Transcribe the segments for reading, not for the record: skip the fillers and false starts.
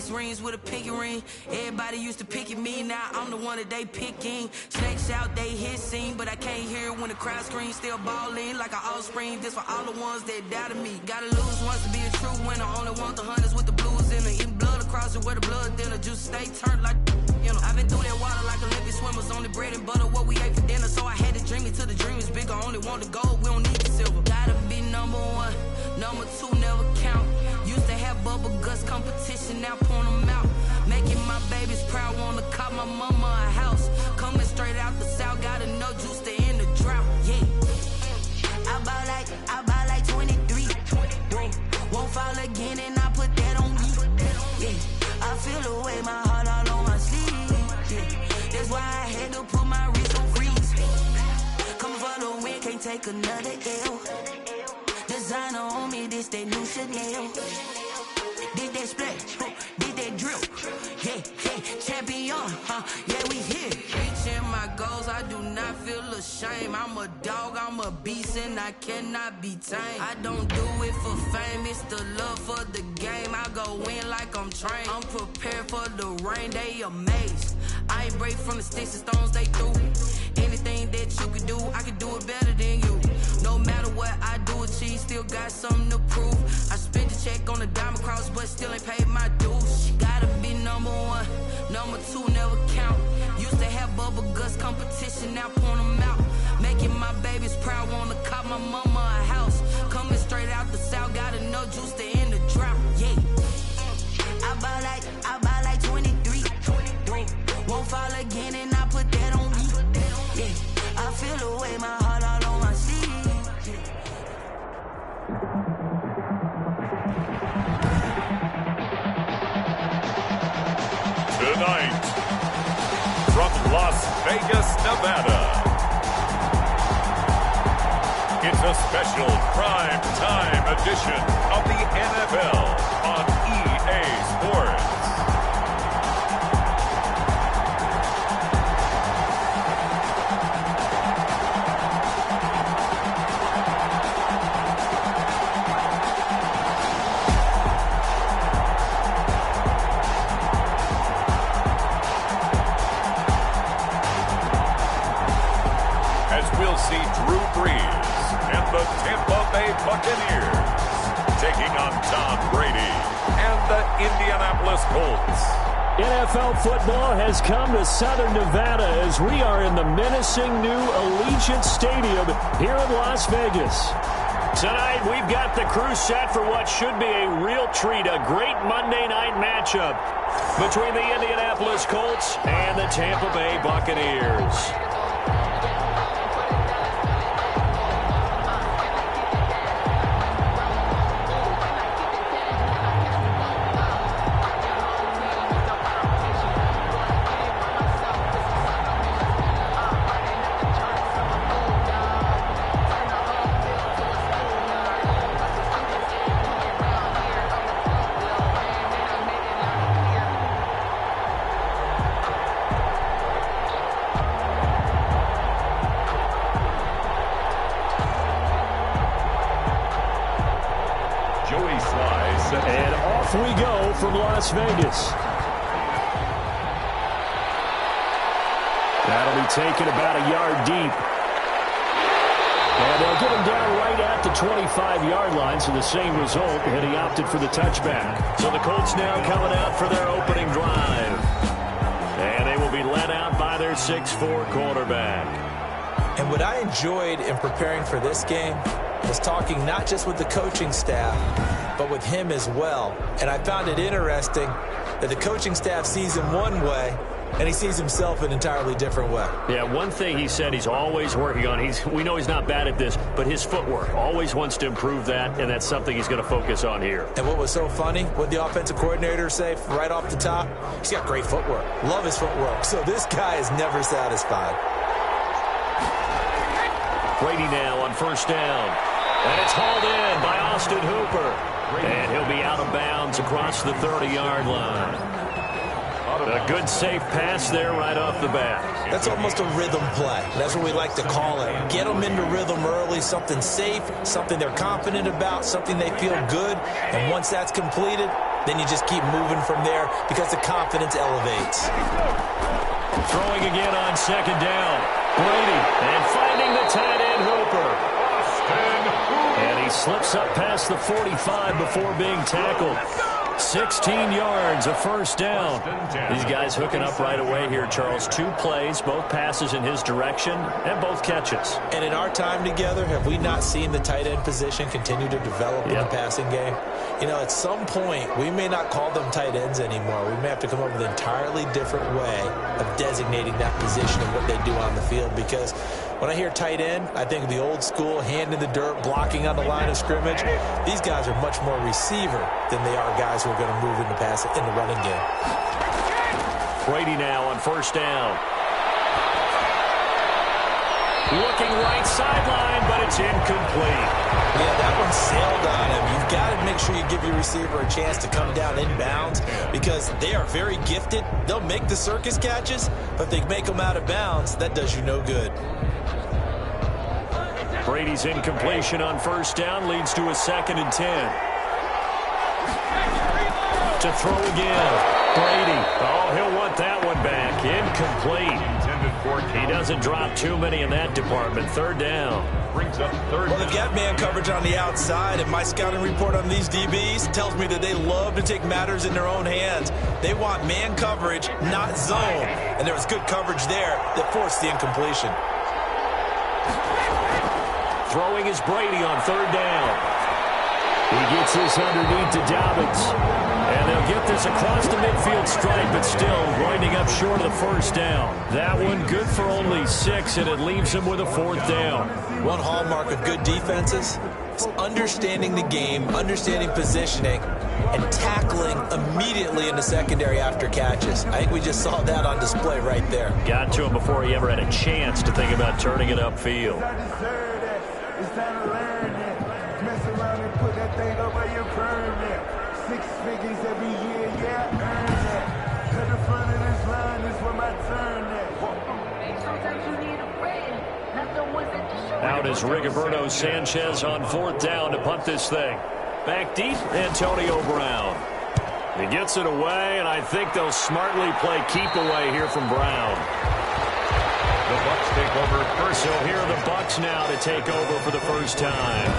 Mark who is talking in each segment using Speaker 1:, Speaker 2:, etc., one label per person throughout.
Speaker 1: 6 rings with a pinky ring. Everybody used to pick at me, now I'm the one that they picking. Snakes out, they hit scene, but I can't hear when the crowd screams. Still balling like an offspring. This for all the ones that doubted me. Gotta lose once to be a true winner. Only want the hunters with the blues in it. Eating blood across it where the blood dinner. Juice stay turned like, you know. I've been through that water like Olympic swimmers. Only bread and butter, what we ate for dinner. So I had to dream it till the dream is bigger. Only want the gold, we don't need the silver. Gotta be number 1, number 2 never count. Used to have bubble guts competition, now point them out. Making my babies proud, wanna cop my mama a house. Coming straight out the south, got enough juice to end the drought. Yeah, I buy like 23. Won't fall again, and I put that on me. Yeah, I feel the way, my heart all on my sleeve. Yeah, that's why I had to put my wrist on freeze. Coming for the win, can't take another L. Designer on me, this that new Chanel. Did that splash, did that drill. Yeah, champion, yeah, we here. Reaching my goals, I do not feel ashamed. I'm a dog, I'm a beast, and I cannot be tamed. I don't do it for fame, it's the love for the game. I go in like I'm trained. I'm prepared for the rain, they amazed. I ain't break from the sticks and stones they threw. Anything that you could do, I can do it better than you. No matter what I do, achieve, still got something to prove. I spent the check on the diamond cross, but still ain't paid my dues. Gotta be number 1, number 2 never count. Used to have bubble guts competition, now point them out. Making my babies proud, wanna cop my mama a house. Coming straight out the south, got enough juice to end the drought. Yeah, I buy like 23. Won't fall again, and I put that on me. Yeah, I feel the way, my heart all on my sleeve.
Speaker 2: Tonight, from Las Vegas, Nevada, it's a special prime time edition of the NFL on EA Sports. See Drew Brees and the Tampa Bay Buccaneers taking on Tom Brady and the Indianapolis Colts.
Speaker 3: NFL football has come to Southern Nevada as we are in the menacing new Allegiant Stadium here in Las Vegas. Tonight, we've got the crew set for what should be a real treat, a great Monday night matchup between the Indianapolis Colts and the Tampa Bay Buccaneers. And off we go from Las Vegas. That'll be taken about a yard deep. And they'll get him down right at the 25-yard line, so the same result, and he opted for the touchback. So the Colts now coming out for their opening drive. And they will be led out by their 6'4" quarterback.
Speaker 4: And what I enjoyed in preparing for this game was talking not just with the coaching staff, but with him as well. And I found it interesting that the coaching staff sees him one way, and he sees himself an entirely different way.
Speaker 3: Yeah, one thing he said he's always working on, we know he's not bad at this, but his footwork, always wants to improve that, and that's something he's going to focus on here.
Speaker 4: And what was so funny, what the offensive coordinator say right off the top, he's got great footwork. Love his footwork. So this guy is never satisfied.
Speaker 3: Brady now on first down. And it's hauled in by Austin Hooper. And he'll be out of bounds across the 30-yard line. A good, safe pass there right off the bat.
Speaker 4: That's almost a rhythm play. That's what we like to call it. Get them into rhythm early, something safe, something they're confident about, something they feel good. And once that's completed, then you just keep moving from there because the confidence elevates.
Speaker 3: Throwing again on second down. Brady, and finding the tight end Hooper. And he slips up past the 45 before being tackled. 16 yards, a first down. These guys hooking up right away here, Charles. 2 plays, both passes in his direction, and both catches.
Speaker 4: And in our time together, have we not seen the tight end position continue to develop in the passing game? You know, at some point, we may not call them tight ends anymore. We may have to come up with an entirely different way of designating that position and what they do on the field, because when I hear tight end, I think of the old school, hand in the dirt, blocking on the line of scrimmage. These guys are much more receiver than they are guys who are going to move in the running game.
Speaker 3: Brady now on first down. Looking right sideline, but it's incomplete.
Speaker 4: Yeah, that one sailed on him. You've got to make sure you give your receiver a chance to come down inbounds because they are very gifted. They'll make the circus catches, but if they make them out of bounds, that does you no good.
Speaker 3: Brady's incompletion on first down leads to a 2nd and 10. To throw again. Brady. Oh, he'll want that one back. Incomplete. He doesn't drop too many in that department. 3rd down.
Speaker 4: Well, they've got man coverage on the outside, and my scouting report on these DBs tells me that they love to take matters in their own hands. They want man coverage, not zone. And there was good coverage there that forced the incompletion.
Speaker 3: Throwing is Brady on 3rd down. He gets this underneath to Dobbins. And they'll get this across the midfield stripe, but still winding up short of the first down. That one good for only 6, and it leaves him with a 4th down.
Speaker 4: One hallmark of good defenses is understanding the game, understanding positioning, and tackling immediately in the secondary after catches. I think we just saw that on display right there.
Speaker 3: Got to him before he ever had a chance to think about turning it upfield.
Speaker 5: It's time to learn it. Mess around and put that thing over your permit. 6 figures every year, yeah, earn that. To the front of this line is where my turn at. Sometimes you need a friend, not the ones that just show.
Speaker 3: Out is Rigoberto Sanchez on 4th down to punt this thing. Back deep, Antonio Brown. He gets it away, and I think they'll smartly play keep away here from Brown.
Speaker 2: The Bucs take over first.
Speaker 3: So here are the Bucs now to take over for the first time.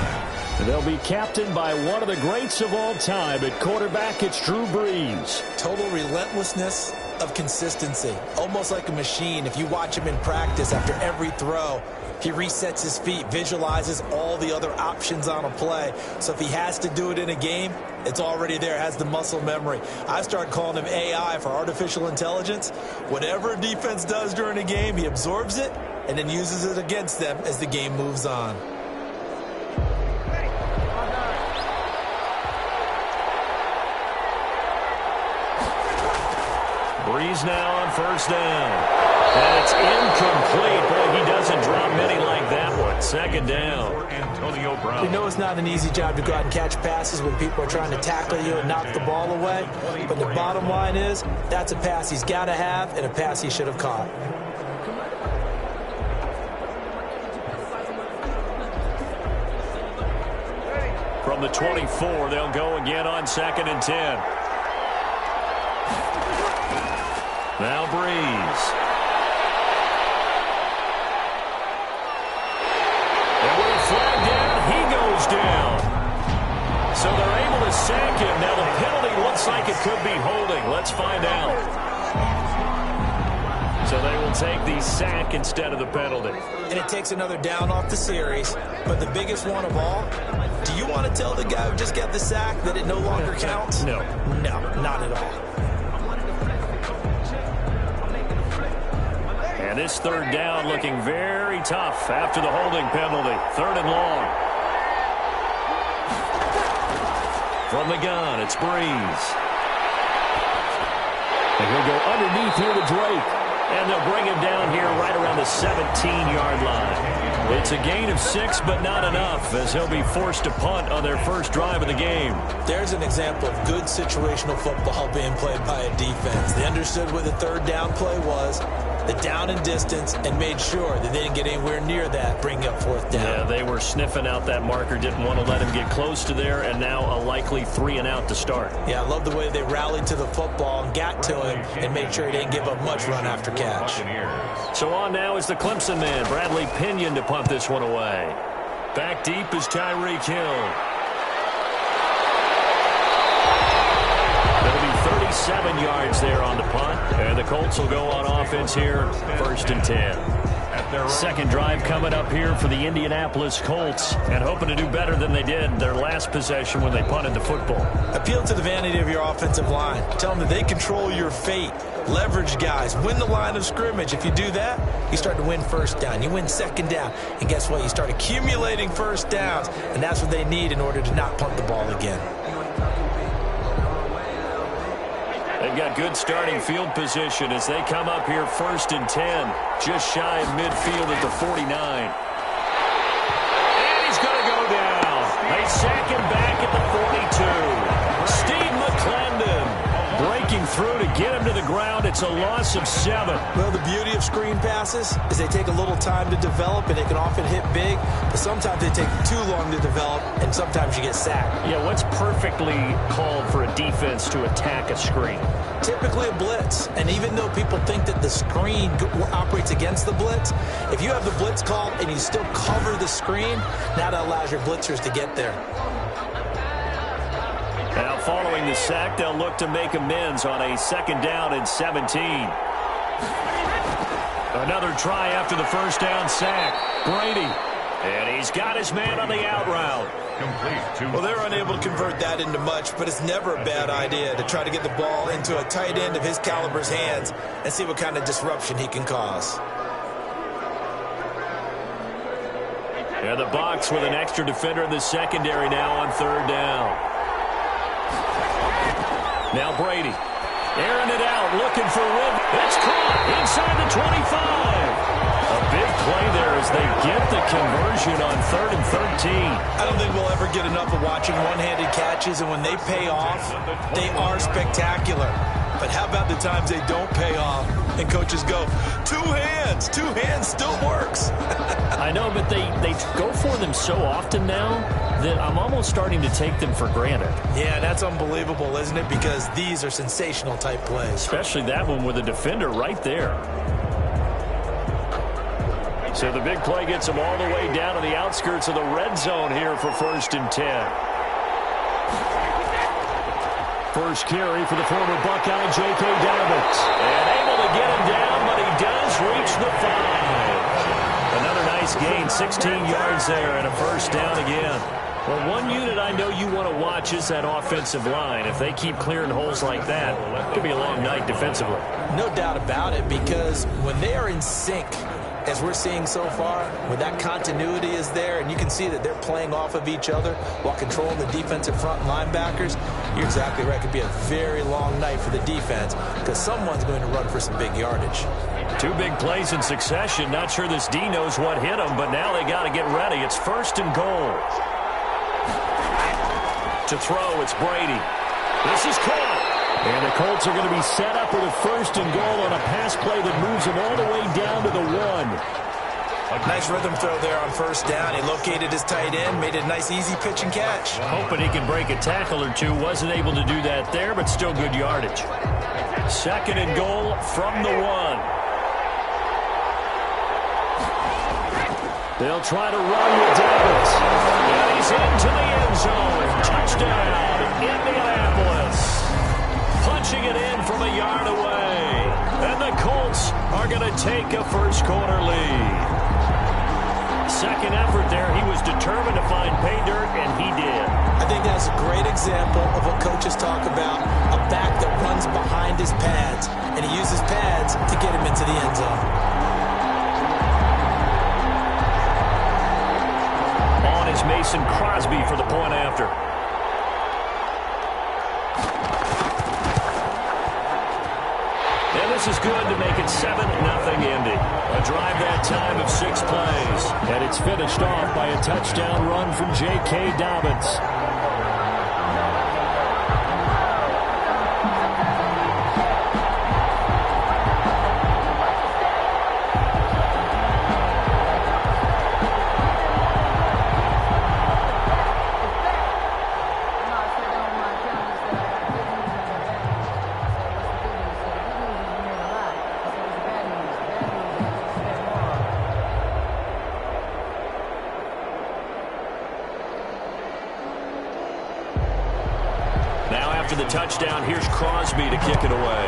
Speaker 3: They'll be captained by one of the greats of all time. At quarterback, it's Drew Brees.
Speaker 4: Total relentlessness of consistency. Almost like a machine. If you watch him in practice after every throw, he resets his feet, visualizes all the other options on a play. So if he has to do it in a game, it's already there, has the muscle memory. I started calling him AI for artificial intelligence. Whatever a defense does during a game, he absorbs it and then uses it against them as the game moves on.
Speaker 3: Brees now on first down. And it's incomplete. Boy, he doesn't drop many like that one. 2nd down.
Speaker 2: Antonio Brown.
Speaker 4: We know it's not an easy job to go out and catch passes when people are trying to tackle you and knock the ball away. But the bottom line is, that's a pass he's got to have and a pass he should have caught.
Speaker 3: From the 24, they'll go again on 2nd and 10. Now Brees. And with a flag down, he goes down. So they're able to sack him. Now the penalty looks like it could be holding. Let's find out. So they will take the sack instead of the penalty.
Speaker 4: And it takes another down off the series. But the biggest one of all, do you want to tell the guy who just got the sack that it no longer counts?
Speaker 3: No.
Speaker 4: No, not at all.
Speaker 3: And this 3rd down looking very tough after the holding penalty. 3rd and long. From the gun, it's Brees. And he'll go underneath here to Drake. And they'll bring him down here right around the 17-yard line. It's a gain of 6, but not enough, as he'll be forced to punt on their first drive of the game.
Speaker 4: There's an example of good situational football being played by a defense. They understood what the 3rd down play was. the down and distance and made sure that they didn't get anywhere near that, bringing up fourth down.
Speaker 3: Yeah, they were sniffing out that marker, didn't want to let him get close to there, and now a likely 3-and-out to start.
Speaker 4: Yeah, I love the way they rallied to the football and got to him and made sure he didn't give up much run after catch.
Speaker 3: So on now is the Clemson man, Bradley Pinion, to punt this one away. Back deep is Tyreek Hill. That'll be 37 yards there on the punt. And the Colts will go on offense here, 1st and 10. Second drive coming up here for the Indianapolis Colts, and hoping to do better than they did their last possession when they punted the football.
Speaker 4: Appeal to the vanity of your offensive line. Tell them that they control your fate. Leverage guys. Win the line of scrimmage. If you do that, you start to win first down. You win second down. And guess what? You start accumulating first downs, and that's what they need in order to not punt the ball again.
Speaker 3: They've got good starting field position as they come up here 1st and 10, just shy of midfield at the 49. And he's going to go down. They sack him back at the 42. Steve McClendon breaking through to get him to the ground. It's a loss of 7.
Speaker 4: Well, the beauty of screen passes is they take a little time to develop, and they can often hit big, but sometimes they take too long to develop, and sometimes you get sacked.
Speaker 3: Yeah, what's perfectly called for a defense to attack a screen?
Speaker 4: Typically a blitz, and even though people think that the screen operates against the blitz, if you have the blitz called and you still cover the screen, now that allows your blitzers to get there.
Speaker 3: Now following the sack, they'll look to make amends on a 2nd down and 17. Another try after the 1st down sack. Brady. And he's got his man on the out route.
Speaker 4: Well, they're unable to convert that into much, but it's never a bad idea to try to get the ball into a tight end of his caliber's hands and see what kind of disruption he can cause.
Speaker 3: And the Bucs with an extra defender in the secondary now on 3rd down. Now Brady, airing it out, looking for Wood. It's caught inside the 25. A big play there as they get the conversion on 3rd and 13.
Speaker 4: I don't think we'll ever get enough of watching one-handed catches, and when they pay off, they are spectacular. But how about the times they don't pay off and coaches go, two hands still works.
Speaker 3: I know, but they go for them so often now that I'm almost starting to take them for granted.
Speaker 4: Yeah, that's unbelievable, isn't it? Because these are sensational type plays.
Speaker 3: Especially that one with a defender right there. So the big play gets them all the way down to the outskirts of the red zone here for 1st and 10. First carry for the former Buckeye, J.K. Dobbins. And able to get him down, but he does reach the 5. Another nice gain, 16 yards there, and a 1st down again. Well, one unit I know you want to watch is that offensive line. If they keep clearing holes like that, it could be a long night defensively.
Speaker 4: No doubt about it, because when they are in sync, as we're seeing so far, when that continuity is there and you can see that they're playing off of each other while controlling the defensive front linebackers, you're exactly right. It could be a very long night for the defense because someone's going to run for some big yardage.
Speaker 3: 2 big plays in succession. Not sure this D knows what hit him, but now they got to get ready. It's 1st and goal. To throw, it's Brady. This is caught. And the Colts are going to be set up with a 1st and goal on a pass play that moves them all the way down to the 1.
Speaker 4: A nice rhythm throw there on 1st down. He located his tight end, made it a nice easy pitch and catch.
Speaker 3: Hoping he can break a tackle or two. Wasn't able to do that there, but still good yardage. 2nd and goal from the 1. They'll try to run with Dobbins. And he's into the end zone. Touchdown, Indianapolis. Punching it in from a yard away. And the Colts are going to take a first-quarter lead. Second effort there. He was determined to find pay dirt, and he did.
Speaker 4: I think that's a great example of what coaches talk about, a back that runs behind his pads, and he uses pads to get him into the end zone.
Speaker 3: On is Mason Crosby for the point after. And this is good to make it 7-0 Indy. A drive that time of 6 plays. And it's finished off by a touchdown run from J.K. Dobbins. the touchdown. Here's Crosby to kick it away.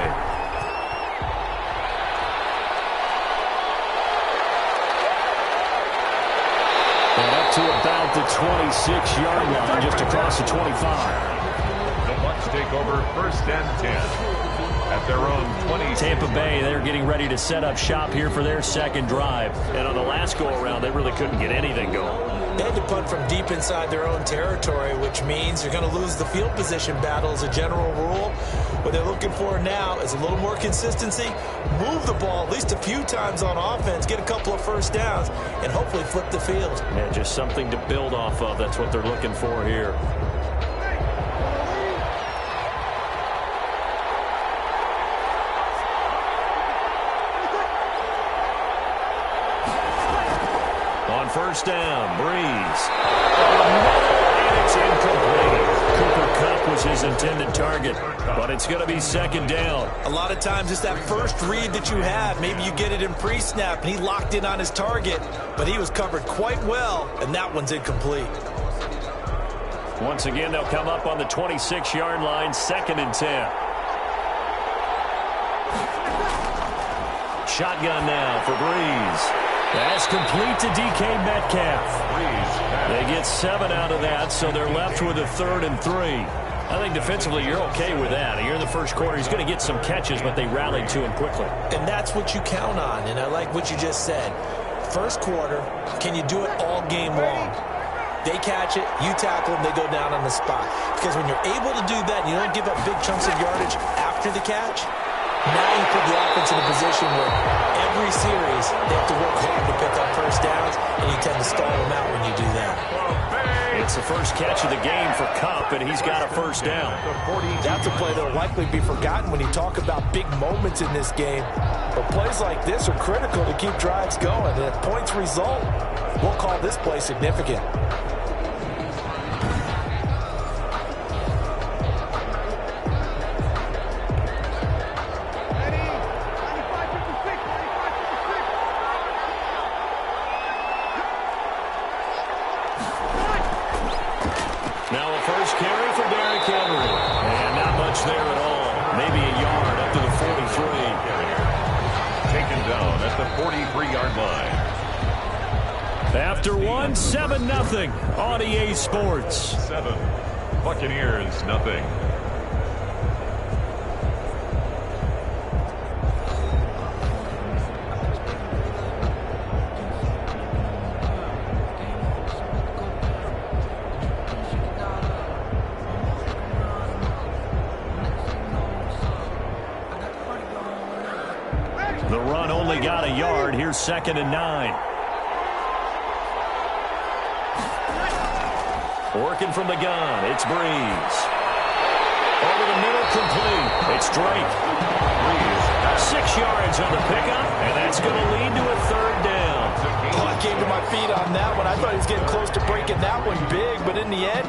Speaker 3: And up to about the 26-yard line, just across the 25.
Speaker 2: The Bucs take over 1st and 10. At their own 20.
Speaker 3: Tampa Bay, they're getting ready to set up shop here for their second drive. And on the last go-around, they really couldn't get anything going.
Speaker 4: They had to punt from deep inside their own territory, which means you're going to lose the field position battle as a general rule. What they're looking for now is a little more consistency, move the ball at least a few times on offense, get a couple of first downs, and hopefully flip the field.
Speaker 3: Yeah, just something to build off of. That's what they're looking for here. On first down, Breeze. And it's incomplete. Cooper Kupp was his intended target, but it's going to be second down.
Speaker 4: A lot of times it's that first read that you have. Maybe you get it in pre-snap, and he locked in on his target, but he was covered quite well, and that one's incomplete.
Speaker 3: Once again, they'll come up on the 26-yard line, 2nd and 10. Shotgun now for Breeze. That's complete to DK Metcalf. They get 7 out of that, so they're left with a 3rd and 3. I think defensively you're okay with that. Here in the first quarter, he's going to get some catches, but they rallied to him quickly.
Speaker 4: And that's what you count on, and I like what you just said. First quarter, can you do it all game long? They catch it, you tackle them, they go down on the spot. Because when you're able to do that and you don't give up big chunks of yardage after the catch, now you put the offense in a position where every series they have to work hard to pick up first downs, and you tend to stall them out when you do that.
Speaker 3: It's the first catch of the game for Kupp, and he's got a first down.
Speaker 4: That's a play that will likely be forgotten when you talk about big moments in this game. But plays like this are critical to keep drives going, and if points result, we'll call this play significant.
Speaker 3: After one, 7-0 on EA Sports.
Speaker 2: 7, Buccaneers, nothing.
Speaker 3: The run only got a yard. Here's 2nd and 9. Working from the gun, it's Breeze. Over the middle, complete. It's Drake. Breeze, 6 yards on the pickup, and that's going to lead to a 3rd down.
Speaker 4: Oh, I came to my feet on that one. I thought he was getting close to breaking that one big, but in the end,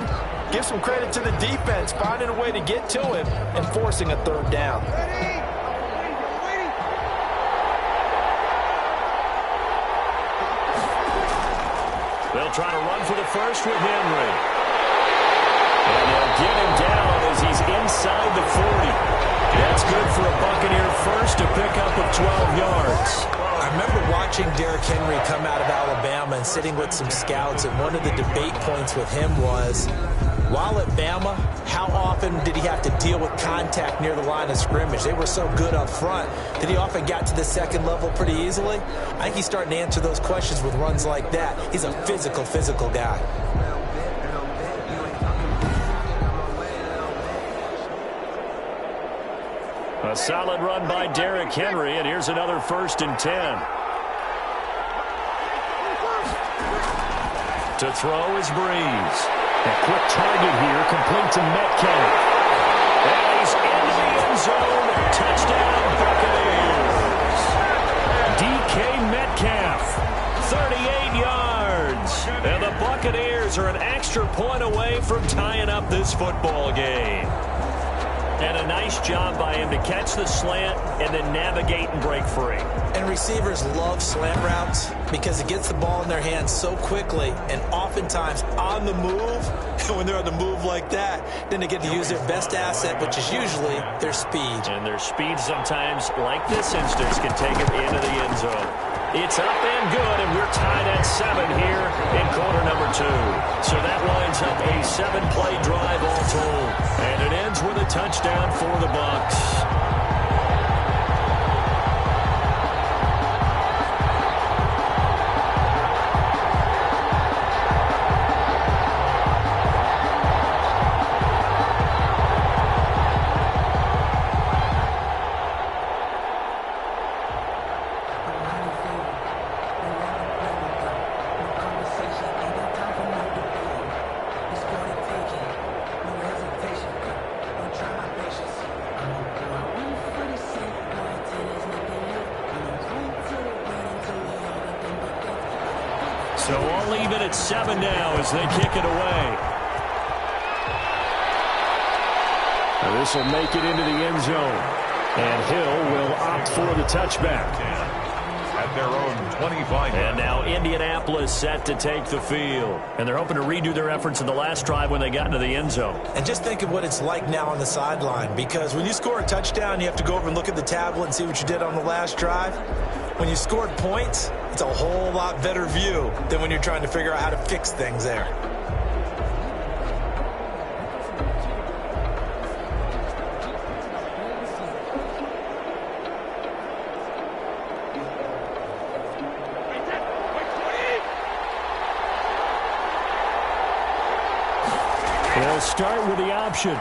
Speaker 4: give some credit to the defense, finding a way to get to him and forcing a 3rd down.
Speaker 3: They'll try to run for the first with Henry. And they'll get him down as he's inside the 40. That's good for a Buccaneer first, a pickup of 12 yards.
Speaker 4: I remember watching Derrick Henry come out of Alabama and sitting with some scouts, and one of the debate points with him was, while at Bama, how often did he have to deal with contact near the line of scrimmage? They were so good up front that he often got to the second level pretty easily. I think he's starting to answer those questions with runs like that. He's a physical guy.
Speaker 3: A solid run by Derrick Henry, and here's another 1st and 10. To throw is Breeze. A quick target here, complete to Metcalf. And he's into the end zone. Touchdown, Buccaneers. DK Metcalf, 38 yards. And the Buccaneers are an extra point away from tying up this football game. And a nice job by him to catch the slant and then navigate and break free.
Speaker 4: And receivers love slant routes because it gets the ball in their hands so quickly and oftentimes on the move. And when they're on the move like that, then they get to use their best asset, which is usually their speed.
Speaker 3: And their speed sometimes, like this instance, can take them into the end zone. It's up and good, and we're tied at 7 here in quarter number 2. So that lines up a 7-play drive all told. And it ends with a touchdown for the Bucs. So all even at 7 now as they kick it away. And this will make it into the end zone. And Hill will opt for the touchback.
Speaker 2: At their own 25.
Speaker 3: And now Indianapolis set to take the field. And they're hoping to redo their efforts in the last drive when they got into the end zone.
Speaker 4: And just think of what it's like now on the sideline, because when you score a touchdown, you have to go over and look at the tablet and see what you did on the last drive. When you scored points, it's a whole lot better view than when you're trying to figure out how to fix things there.
Speaker 3: They'll start with the option.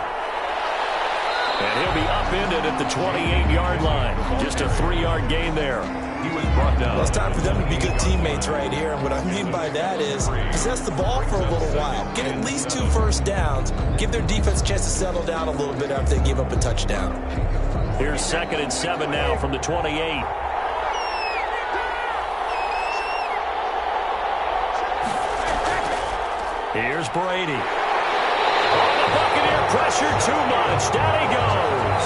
Speaker 3: And he'll be upended at the 28-yard line. Just a 3-yard gain there.
Speaker 2: He was brought down.
Speaker 4: Well, it's time for them to be good teammates right here. And what I mean by that is possess the ball for a little while. Get at least 2 first downs. Give their defense a chance to settle down a little bit after they give up a touchdown.
Speaker 3: Here's 2nd and 7 now from the 28. Here's Brady. Buccaneer pressure too much. Down he goes.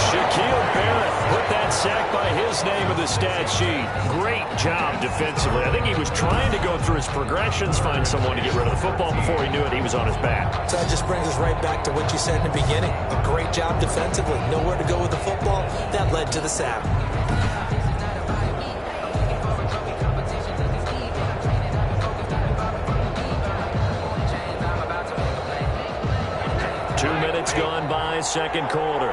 Speaker 3: Shaquille Barrett put that sack by his name in the stat sheet. Great job defensively. I think he was trying to go through his progressions, find someone to get rid of the football. Before he knew it, he was on his back.
Speaker 4: So that just brings us right back to what you said in the beginning. A great job defensively. Nowhere to go with the football. That led to the sack.
Speaker 3: Gone by, second quarter.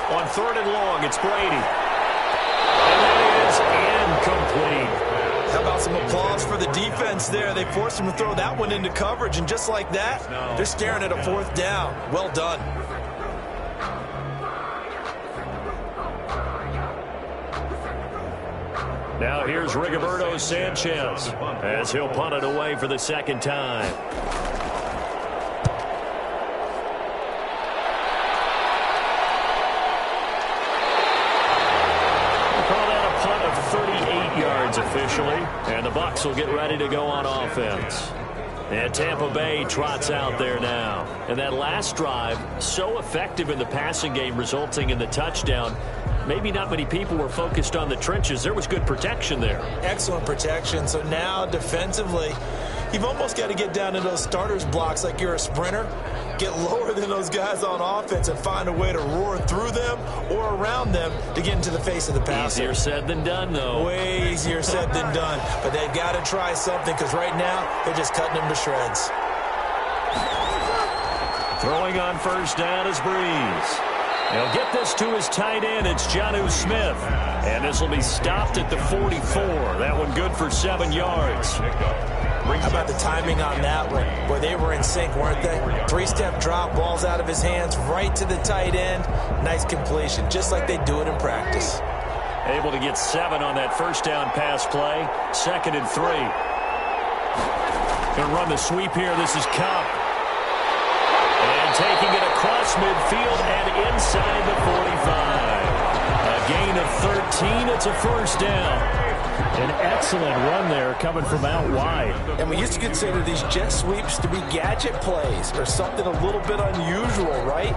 Speaker 3: On 3rd and long, it's Brady. And that is incomplete.
Speaker 4: How about some applause for the defense there? They forced him to throw that one into coverage, and just like that, they're staring at a 4th down. Well done.
Speaker 3: Now here's Rigoberto Sanchez as he'll punt it away for the 2nd time. Officially, and the Bucs will get ready to go on offense. And Tampa Bay trots out there now. And that last drive, so effective in the passing game, resulting in the touchdown. Maybe not many people were focused on the trenches. There was good protection there.
Speaker 4: Excellent protection. So now defensively, you've almost got to get down to those starters blocks like you're a sprinter. Get lower than those guys on offense and find a way to roar through them or around them to get into the face of the passer.
Speaker 3: Easier said than done, though.
Speaker 4: Way easier said than done. But they've got to try something, because right now they're just cutting them to shreds.
Speaker 3: Throwing on 1st down is Breeze. He'll get this to his tight end. It's Jonnu Smith. And this will be stopped at the 44. That one good for 7 yards.
Speaker 4: How about the timing on that one? Boy, they were in sync, weren't they? 3-step drop, balls out of his hands, right to the tight end. Nice completion, just like they do it in practice.
Speaker 3: Able to get 7 on that 1st down pass play. 2nd and 3. Going to run the sweep here. This is Cup. And taking it across midfield and inside the 45. A gain of 13. It's a 1st down. An excellent run there coming from out wide.
Speaker 4: And we used to consider these jet sweeps to be gadget plays or something a little bit unusual, right?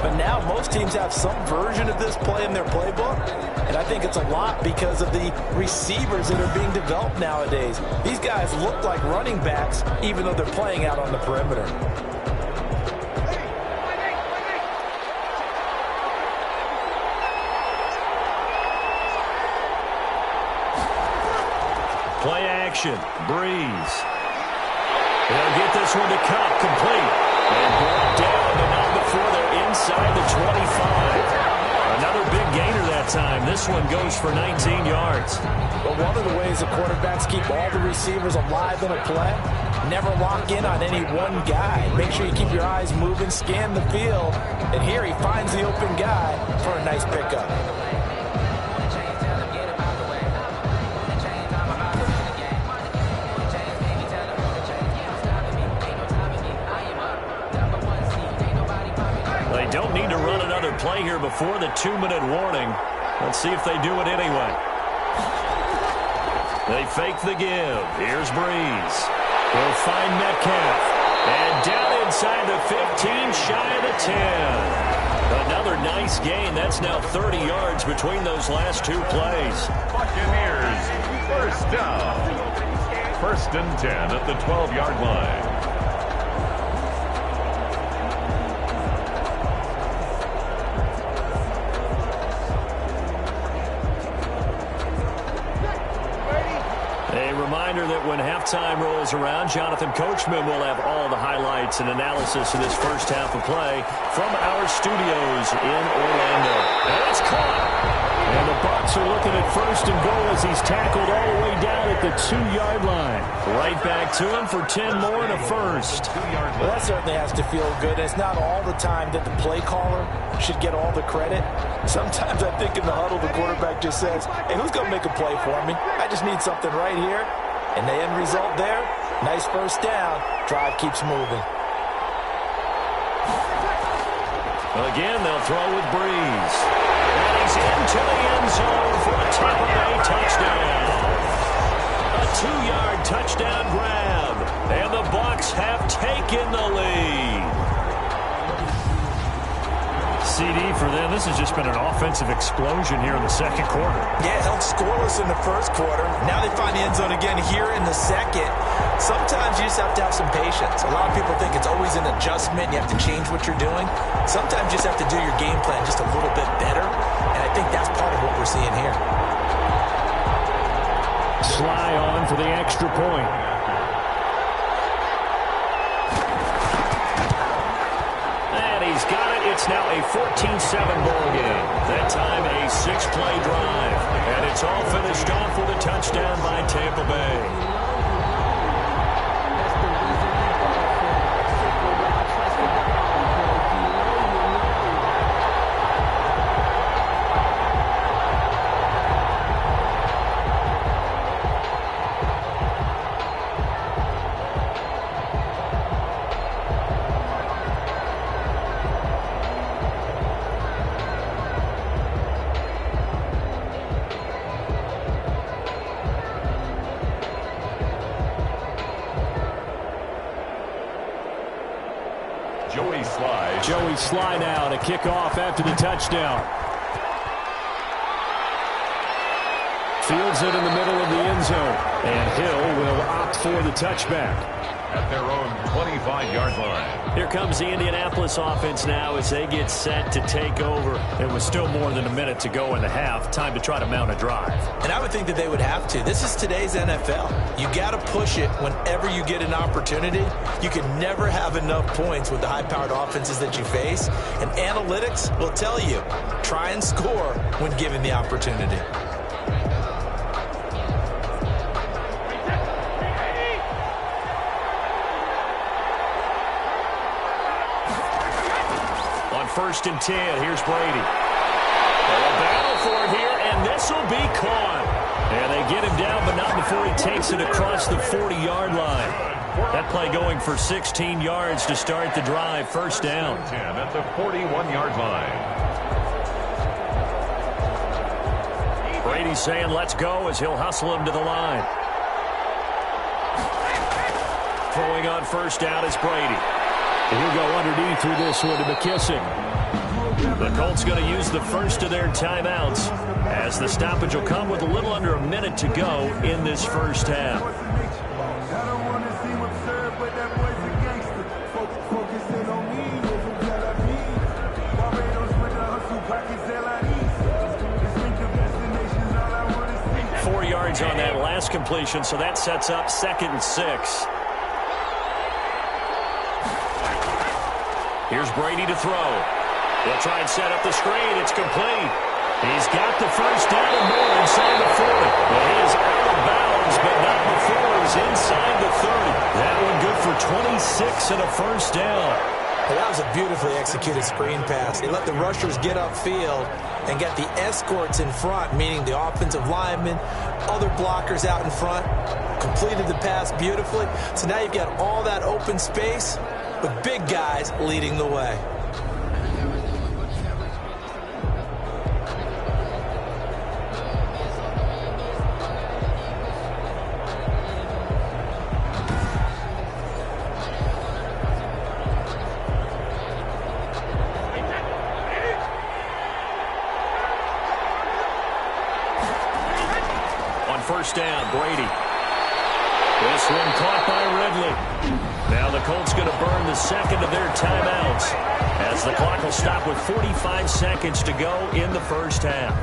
Speaker 4: But now most teams have some version of this play in their playbook. And I think it's a lot because of the receivers that are being developed nowadays. These guys look like running backs even though they're playing out on the perimeter.
Speaker 3: Play action. Breeze. They'll get this one to Cup. Complete. And brought down, but not before they're inside the 25. Another big gainer that time. This one goes for 19 yards.
Speaker 4: But one of the ways the quarterbacks keep all the receivers alive in a play, never lock in on any one guy. Make sure you keep your eyes moving, scan the field. And here he finds the open guy for a nice pickup.
Speaker 3: They don't need to run another play here before the 2-minute warning. Let's see if they do it anyway. They fake the give. Here's Breeze. He'll find Metcalf. And down inside the 15, shy of the 10. Another nice gain. That's now 30 yards between those last two plays.
Speaker 2: Buccaneers, first down. 1st and 10 at the 12-yard line.
Speaker 3: Reminder that when halftime rolls around, Jonathan Coachman will have all the highlights and analysis of this first half of play from our studios in Orlando. And it's caught. And the Bucs are looking at 1st and goal as he's tackled all the way down at the 2-yard line. Right back to him for 10 more and a first.
Speaker 4: Well, that certainly has to feel good. It's not all the time that the play caller should get all the credit. Sometimes I think in the huddle, the quarterback just says, hey, who's going to make a play for me? I just need something right here. And the end result there, nice first down. Drive keeps moving.
Speaker 3: Again, they'll throw with Breeze. And he's into the end zone for a Tampa Bay touchdown. A 2-yard touchdown grab. And the Bucs have taken the lead. CD for them. This has just been an offensive explosion here in the second quarter.
Speaker 4: Yeah, held scoreless in the first quarter. Now they find the end zone again here in the second. Sometimes you just have to have some patience. A lot of people think it's always an adjustment. You have to change what you're doing. Sometimes you just have to do your game plan just a little bit better. And I think that's part of what we're seeing here.
Speaker 3: Sly on for the extra point. He's got it. It's now a 14-7 ball game. That time a 6-play drive. And it's all finished off with a touchdown by Tampa Bay. Joey Sly now to kick off after the touchdown. Fields it in the middle of the end zone. And Hill will opt for the touchback.
Speaker 2: At their own 25-yard line.
Speaker 3: Here comes the Indianapolis offense now as they get set to take over. It was still more than a minute to go in the half. Time to try to mount a drive.
Speaker 4: And I would think that they would have to. This is today's NFL. You got to push it whenever you get an opportunity. You can never have enough points with the high-powered offenses that you face. And analytics will tell you, try and score when given the opportunity.
Speaker 3: First and 10. Here's Brady. A battle for it here, and this will be caught. And they get him down, but not before he takes it across the 40-yard line. That play going for 16 yards to start the drive. First down.
Speaker 2: 10 at the 41-yard line.
Speaker 3: Brady's saying let's go as he'll hustle him to the line. Throwing on first down is Brady. He'll go underneath through this one to McKissick. The Colts going to use the first of their timeouts as the stoppage will come with a little under a minute to go in this first half. On that last completion, so that sets up 2nd and 6. Here's Brady to throw. He'll try and set up the screen. It's complete. He's got the first down and more inside the 40. Well, he is out of bounds, but not before he's inside the 30. That one good for 26 and a first down.
Speaker 4: Well, that was a beautifully executed screen pass. They let the rushers get upfield and get the escorts in front, meaning the offensive linemen, other blockers out in front, completed the pass beautifully. So now you've got all that open space with big guys leading the way.
Speaker 3: First down, Brady. This one caught by Ridley. Now the Colts going to burn the second of their timeouts as the clock will stop with 45 seconds to go in the first half.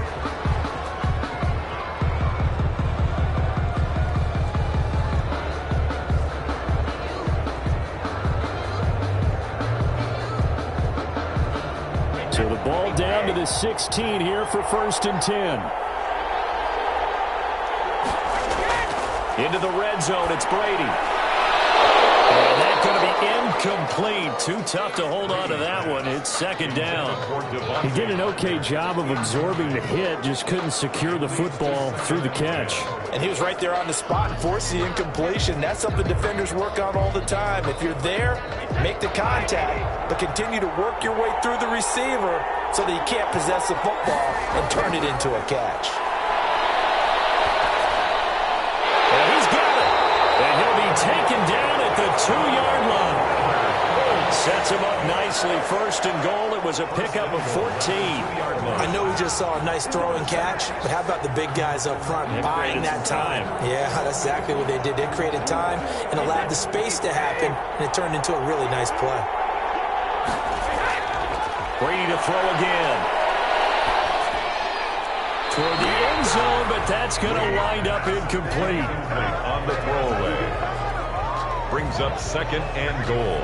Speaker 3: So the ball down to the 16 here for 1st and 10. Into the red zone, it's Brady. And that's going to be incomplete. Too tough to hold on to that one. It's 2nd down.
Speaker 6: He did an okay job of absorbing the hit, just couldn't secure the football through the catch.
Speaker 4: And he was right there on the spot and forced the incompletion. That's something defenders work on all the time. If you're there, make the contact, but continue to work your way through the receiver so that you can't possess the football and turn it into a catch.
Speaker 3: Taken down at the 2-yard line. Sets him up nicely. 1st and goal. It was a pickup of 14.
Speaker 4: I know we just saw a nice throw and catch, but how about the big guys up front buying that time? Yeah, that's exactly what they did. They created time and allowed the space to happen, and it turned into a really nice play.
Speaker 3: Brady to throw again. Toward the end zone, but that's going to wind up incomplete.
Speaker 2: On the throwaway. Brings up 2nd and goal.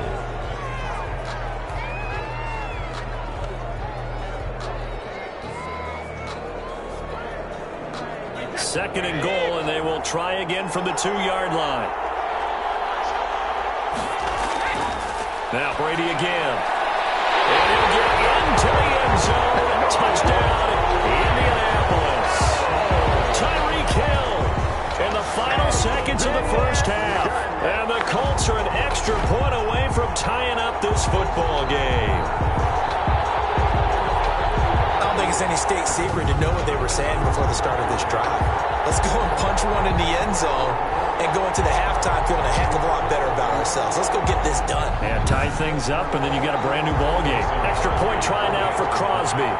Speaker 3: Second and goal, and they will try again from the 2-yard line. Now Brady again. And he'll get into the end zone. Touchdown, Indianapolis. Tyreek Hill in the final seconds of the first half. And the Colts are an extra point away from tying up this football game.
Speaker 4: I don't think it's any state secret to know what they were saying before the start of this drive. Let's go and punch one in the end zone and go into the halftime feeling a heck of a lot better about ourselves. Let's go get this done.
Speaker 3: And tie things up, and then you got a brand new ball game. Extra point try now for Crosby.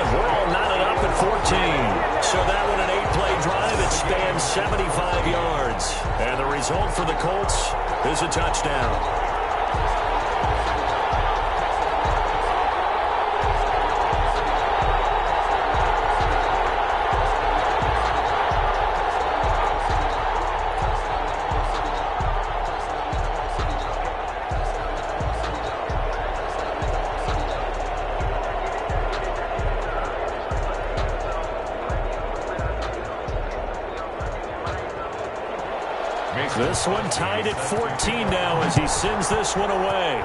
Speaker 3: We're all knotted up at 14. So that one an 8-play drive that spans 75 yards. And the result for the Colts is a touchdown. This one tied at 14 now as he sends this one away.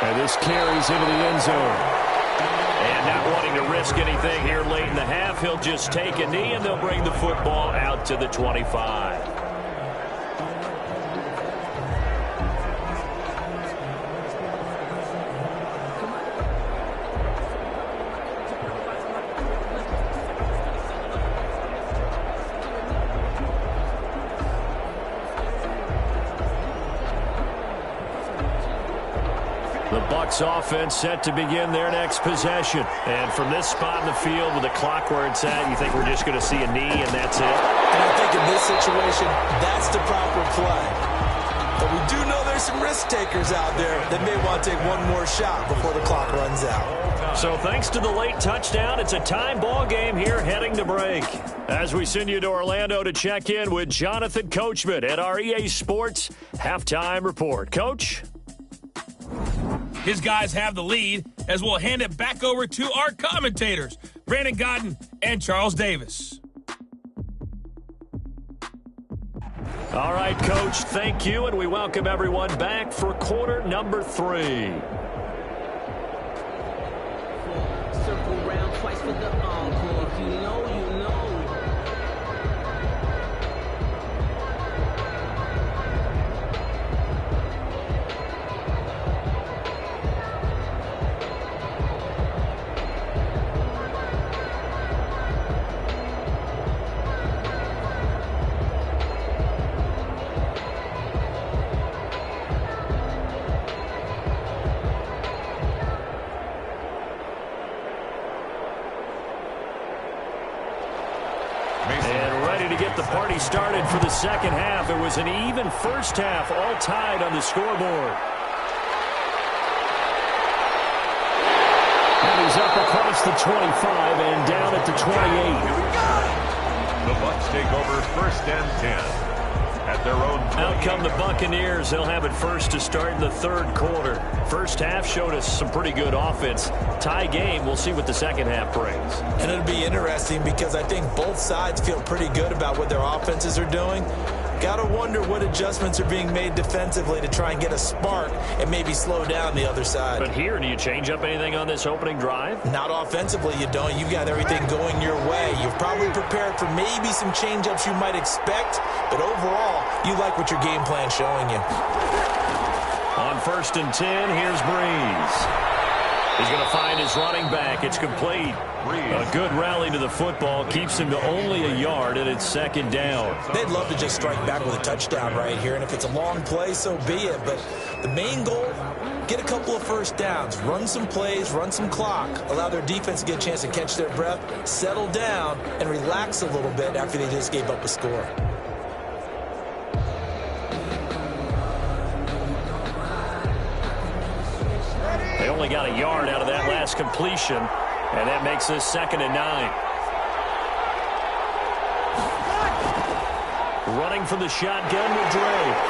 Speaker 3: And this carries into the end zone. And not wanting to risk anything here late in the half, he'll just take a knee and they'll bring the football out to the 25. The Bucs offense set to begin their next possession. And from this spot in the field with the clock where it's at, you think we're just going to see a knee and that's it?
Speaker 4: And I think in this situation, that's the proper play. But we do know there's some risk takers out there that may want to take one more shot before the clock runs out.
Speaker 3: So thanks to the late touchdown, it's a tie ball game here heading to break. As we send you to Orlando to check in with Jonathan Coachman at our EA Sports Halftime Report. Coach?
Speaker 7: His guys have the lead as we'll hand it back over to our commentators, Brandon Godden and Charles Davis.
Speaker 3: All right, Coach, thank you, and we welcome everyone back for quarter number 3.
Speaker 8: Circle round twice for the encore. If you know, you know.
Speaker 3: The party started for the second half. It was an even first half, all tied on the scoreboard. And he's up across the 25 and down at the 28.
Speaker 2: The Bucs take over first and 10 at their own 20.
Speaker 3: Out come the Buccaneers. They'll have it first to start in the third quarter. First half showed us some pretty good offense. Tie game. We'll see what the second half brings.
Speaker 4: And it'll be interesting because I think both sides feel pretty good about what their offenses are doing. Got to wonder what adjustments are being made defensively to try and get a spark and maybe slow down the other side.
Speaker 3: But here, do you change up anything on this opening drive?
Speaker 4: Not offensively, you don't. You've got everything going your way. You've probably prepared for maybe some change-ups you might expect, but overall, you like what your game plan's showing you.
Speaker 3: On first and 10, here's Breeze. He's going to find his running back. It's complete. A good rally to the football keeps him to only a yard, and it's second down.
Speaker 4: They'd love to just strike back with a touchdown right here, and if it's a long play, so be it. But the main goal, get a couple of first downs, run some plays, run some clock, allow their defense to get a chance to catch their breath, settle down, and relax a little bit after they just gave up a score.
Speaker 3: They only got a yard out of that last completion, and that makes this second and 9. Running for the shotgun with Drake.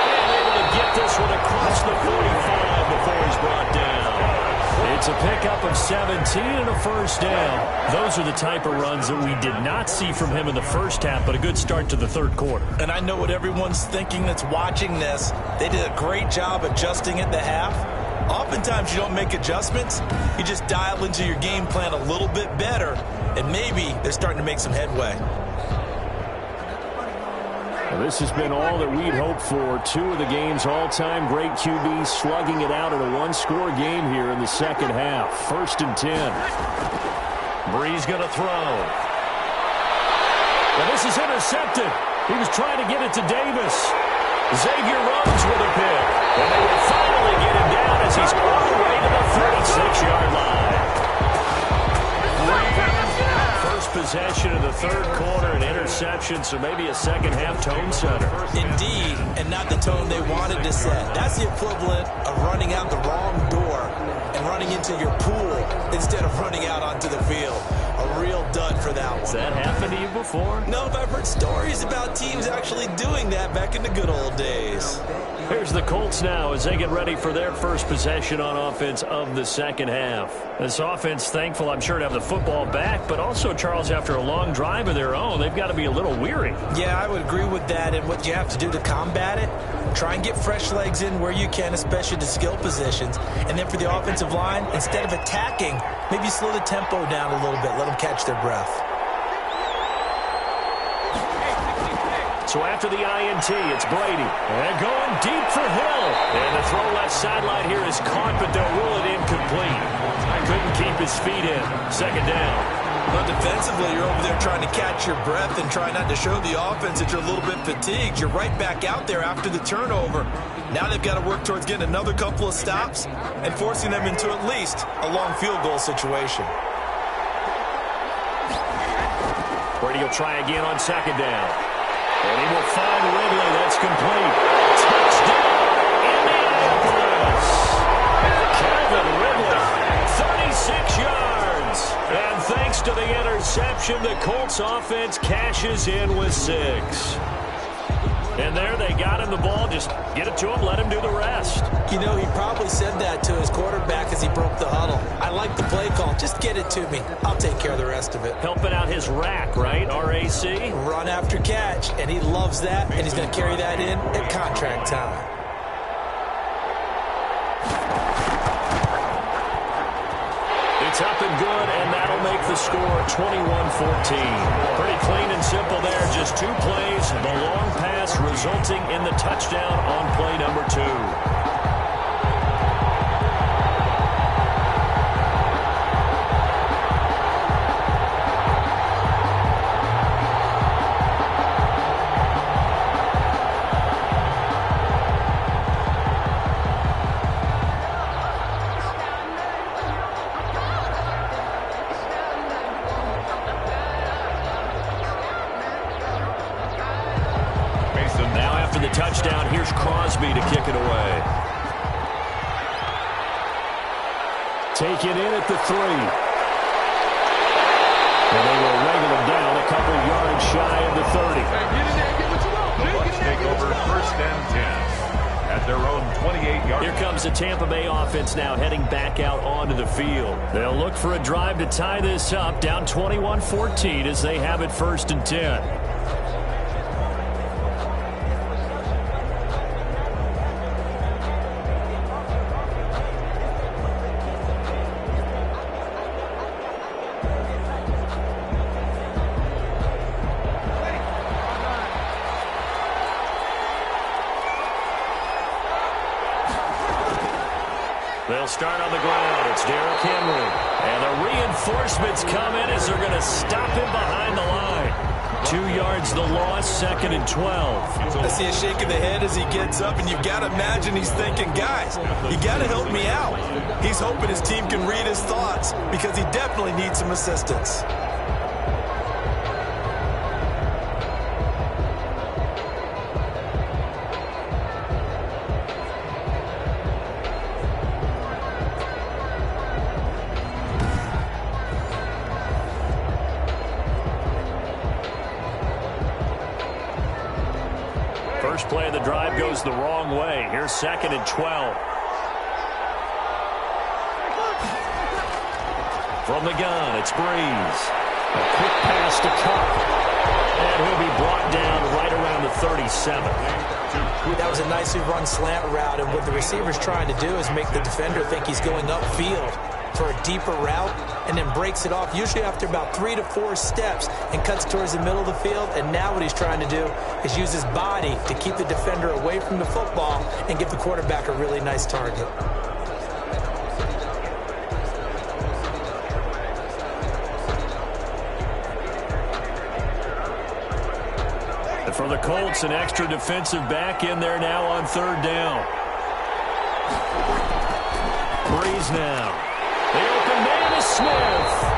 Speaker 3: And able to get this one across the 45 before he's brought down. It's a pickup of 17 and a first down. Those are the type of runs that we did not see from him in the first half, but a good start to the third quarter.
Speaker 4: And I know what everyone's thinking that's watching this. They did a great job adjusting at the half. Oftentimes you don't make adjustments. You just dial into your game plan a little bit better, and maybe they're starting to make some headway.
Speaker 3: Well, this has been all that we'd hoped for. Two of the game's all-time great QBs slugging it out in a one-score game here in the second half. First and 10. Breeze going to throw. Well, this is intercepted. He was trying to get it to Davis. Xavier Rhodes with a pick. And they will finally get him down as he's all the way to the 36-yard line. First possession of the third quarter, an interception, so maybe a second-half tone setter.
Speaker 4: Indeed, and not the tone they wanted to set. That's the equivalent of running out the wrong door and running into your pool instead of running out onto the field. A real dud for that one.
Speaker 3: Has that happened to you before?
Speaker 4: No, but I've heard stories about teams actually doing that back in the good old days.
Speaker 3: Here's the Colts now as they get ready for their first possession on offense of the second half. This offense, thankful, I'm sure, to have the football back, but also, Charles, after a long drive of their own, they've got to be a little weary.
Speaker 4: Yeah, I would agree with that, and what you have to do to combat it, try and get fresh legs in where you can, especially the skill positions. And then for the offensive line, instead of attacking, maybe slow the tempo down a little bit, let them catch their breath.
Speaker 3: So after the INT, it's Brady. And going deep for Hill. And the throw left sideline here is caught, but they'll rule it incomplete. Couldn't keep his feet in. Second down.
Speaker 4: But defensively, you're over there trying to catch your breath and try not to show the offense that you're a little bit fatigued. You're right back out there after the turnover. Now they've got to work towards getting another couple of stops and forcing them into at least a long field goal situation.
Speaker 3: Brady will try again on second down. And he will find Ridley. That's complete. Touchdown, Indianapolis. Calvin Ridley, 36 yards. And thanks to the interception, the Colts offense cashes in with 6. And there they got him the ball. Just get it to him, let him do the rest.
Speaker 4: You know, he probably said that to his quarterback as he broke the huddle. I like the play call. Just get it to me. I'll take care of the rest of it.
Speaker 3: Helping out his rack, right? RAC?
Speaker 4: Run after catch. And he loves that, and he's going to carry that in at contract time.
Speaker 3: It's up and good, and that'll make the score 21-14. Pretty clean and simple there. Just 2 plays. The long pass resulting in the touchdown on play number 2. Touchdown. Here's Crosby to kick it away. Taken in at the 3. And they will wrangle him down a couple yards shy of the 30.
Speaker 2: The Bucs take over 1st and 10 at their own 28-yard.
Speaker 3: Here comes the Tampa Bay offense now heading back out onto the field. They'll look for a drive to tie this up, down 21-14 as they have it 1st and 10. They'll start on the ground. It's Derrick Henry. And the reinforcements come in as they're going to stop him behind the line. 2 yards the loss, 2nd and 12.
Speaker 4: I see a shake of the head as he gets up, and you've got to imagine he's thinking, guys, you got to help me out. He's hoping his team can read his thoughts because he definitely needs some assistance.
Speaker 3: First play of the drive goes the wrong way. Here's 2nd and 12. From the gun, it's Breeze. A quick pass to Cup. And he'll be brought down right around the 37.
Speaker 4: That was a nicely run slant route, and what the receiver's trying to do is make the defender think he's going upfield for a deeper route, and then breaks it off, usually after about 3 to 4 steps, and cuts towards the middle of the field. And now what he's trying to do is use his body to keep the defender away from the football and give the quarterback a really nice target.
Speaker 3: And for the Colts, an extra defensive back in there now on 3rd down. Breeze now. The open man is Smith.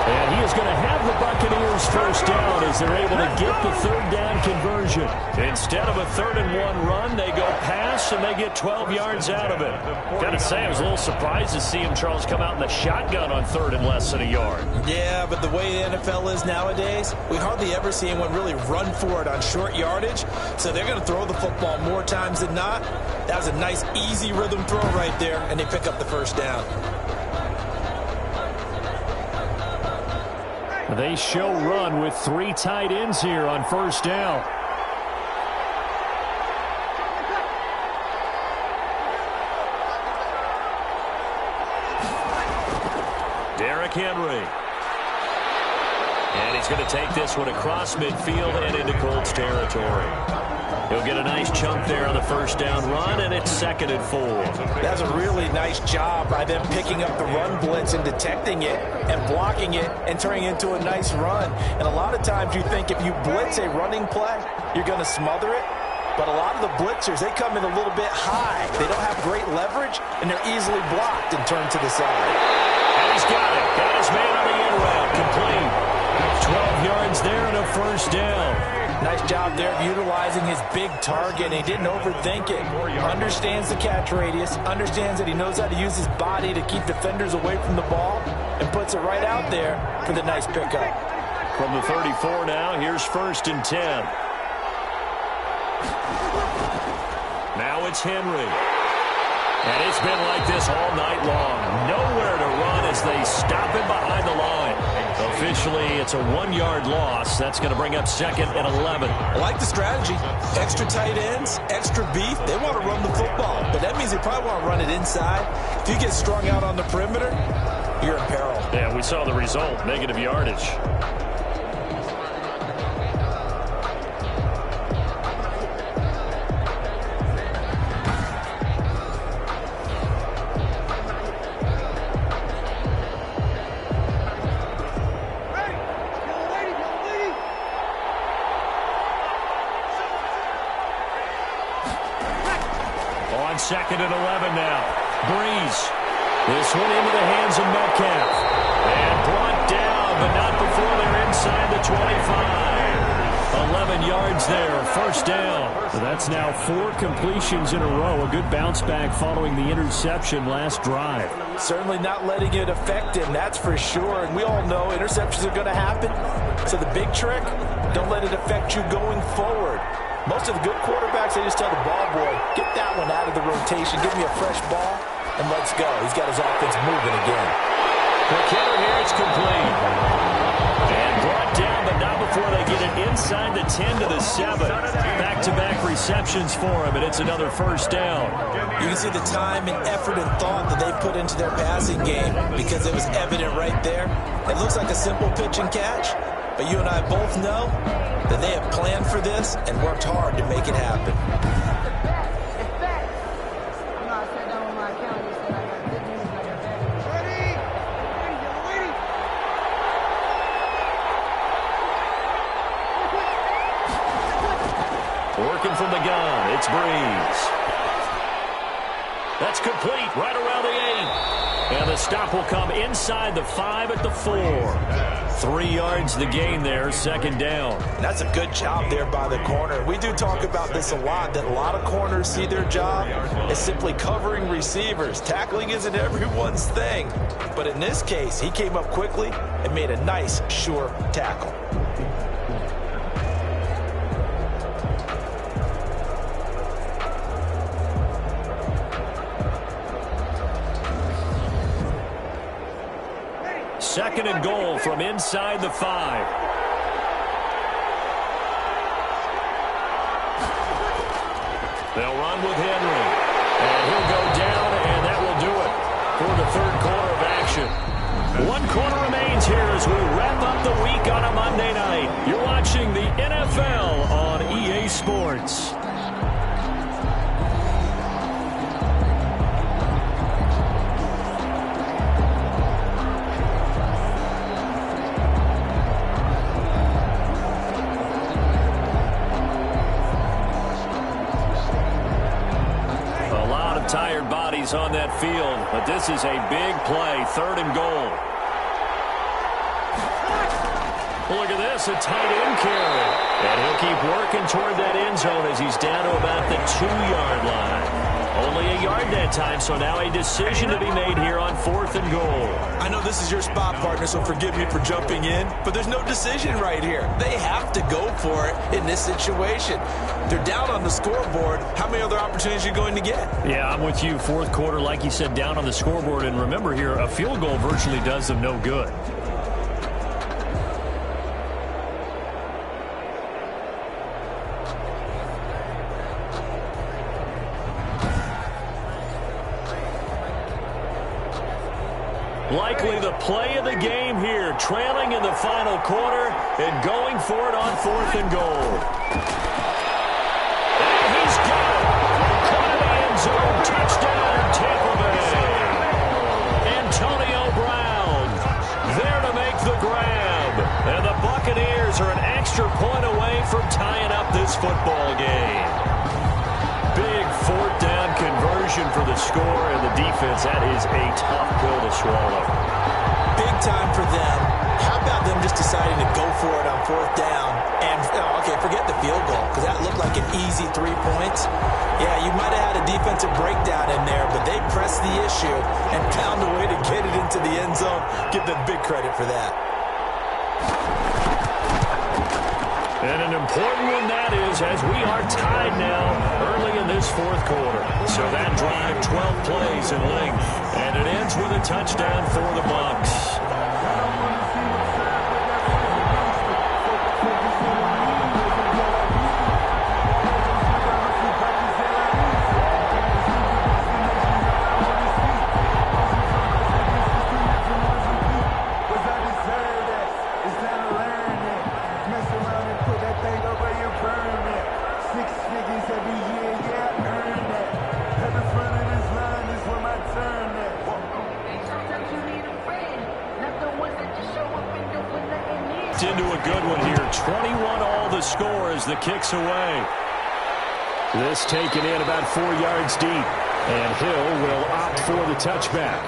Speaker 3: And he is going to have the Buccaneers 1st down as they're able to get the 3rd down conversion. Instead of a 3rd and 1 run, they go pass and they get 12 yards out of it. Got to say, I was a little surprised to see him, Charles, come out in the shotgun on 3rd and less than a yard.
Speaker 4: Yeah, but the way the NFL is nowadays, we hardly ever see anyone really run for it on short yardage. So they're going to throw the football more times than not. That was a nice, easy rhythm throw right there, and they pick up the 1st down.
Speaker 3: They show run with 3 tight ends here on 1st down. Derrick Henry. And he's going to take this one across midfield and into Colts territory. He'll get a nice chunk there on the first down run, and it's 2nd and 4.
Speaker 4: That's a really nice job by them picking up the run blitz and detecting it and blocking it and turning it into a nice run. And a lot of times you think if you blitz a running play, you're going to smother it. But a lot of the blitzers, they come in a little bit high. They don't have great leverage, and they're easily blocked and turned to the side.
Speaker 3: And he's got it. Got his man on the end route. Complete. 12 yards there and a first down.
Speaker 4: Nice job there of utilizing his big target. He didn't overthink it. Understands the catch radius. Understands that he knows how to use his body to keep defenders away from the ball. And puts it right out there for the nice pickup.
Speaker 3: From the 34 now, here's 1st and 10. Now it's Henry. And it's been like this all night long. Nowhere to run as they stop him behind the line. Officially, it's a 1-yard loss. That's going to bring up 2nd and 11.
Speaker 4: I like the strategy. Extra tight ends, extra beef. They want to run the football, but that means they probably want to run it inside. If you get strung out on the perimeter, you're in peril.
Speaker 3: Yeah, we saw the result. Negative yardage. On 2nd and 11 now. Breeze. This one into the hands of Metcalf. And brought down, but not before they're inside the 25. 11 yards there, first down.
Speaker 6: So that's now 4 completions in a row. A good bounce back following the interception last drive.
Speaker 4: Certainly not letting it affect him, that's for sure. And we all know interceptions are going to happen. So the big trick, don't let it affect you going forward. Most of the good quarterbacks, they just tell the ball boy, get that one out of the rotation, give me a fresh ball, and let's go. He's got his offense moving again.
Speaker 3: McColts here, it's complete. And brought down, but not before they get it inside the 10 to the 7. Back-to-back receptions for him, and it's another first down.
Speaker 4: You can see the time and effort and thought that they put into their passing game because it was evident right there. It looks like a simple pitch and catch, but you and I both know that they have planned for this and worked hard to make it happen.
Speaker 3: Working from the gun, it's Breeze. That's complete, right around the 8. And the stop will come inside the 5 at the 4. 3 yards the gain there, second down.
Speaker 4: And that's a good job there by the corner. We do talk about this a lot, that a lot of corners see their job as simply covering receivers. Tackling isn't everyone's thing. But in this case, he came up quickly and made a nice, sure tackle.
Speaker 3: Second and goal from inside the 5. They'll run with Henry. And he'll go down, and that will do it for the third quarter of action. 1 quarter remains here as we wrap up the week on a Monday night. You're watching the NFL on EA Sports. Tired bodies on that field, but this is a big play, 3rd and goal. Look at this, a tight end carry. And he'll keep working toward that end zone as he's down to about the 2-yard line. Only a yard that time, so now a decision to be made here on 4th and goal.
Speaker 4: I know this is your spot, partner, so forgive me for jumping in, but there's no decision right here. They have to go for it in this situation. They're down on the scoreboard. How many other opportunities are you going to get?
Speaker 6: Yeah, I'm with you. 4th quarter, like you said, down on the scoreboard. And remember here, a field goal virtually does them no good. Likely the play of the game here, trailing in the final quarter and going for it on 4th and goal.
Speaker 3: ball game. Big fourth down conversion for the score, and the defense, that is a tough pill to swallow.
Speaker 4: Big time for them. How about them just deciding to go for it on fourth down? And, okay, forget the field goal, because that looked like an easy 3 points. Yeah, you might have had a defensive breakdown in there, but they pressed the issue and found a way to get it into the end zone. Give them big credit for that.
Speaker 3: And an important one that is, as we are tied now early in this fourth quarter. So that drive, 12 plays in length, and it ends with a touchdown for the Bucs. Into a good one here. 21 all the score as the kick's away. This taken in about 4 yards deep. And Hill will opt for the touchback.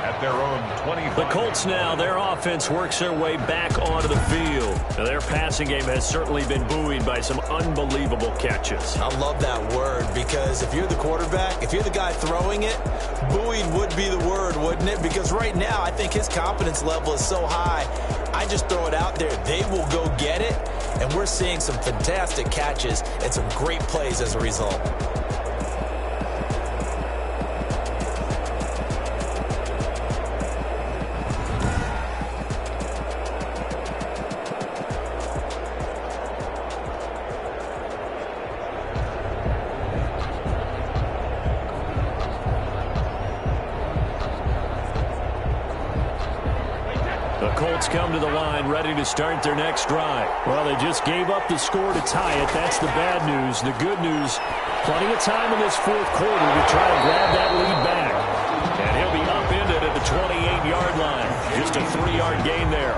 Speaker 2: At their own 20.
Speaker 3: The Colts now, their offense works their way back onto the field. Now, their passing game has certainly been buoyed by some unbelievable catches.
Speaker 4: I love that word, because if you're the quarterback, if you're the guy throwing it, buoyed would be the word, wouldn't it? Because right now, I think his confidence level is so high. I just throw it out there. They will go get it, and we're seeing some fantastic catches and some great plays as a result.
Speaker 3: Come to the line, ready to start their next drive. Well, they just gave up the score to tie it. That's the bad news. The good news, plenty of time in this fourth quarter to try to grab that lead back. And he'll be upended at the 28-yard line. Just a 3-yard gain there.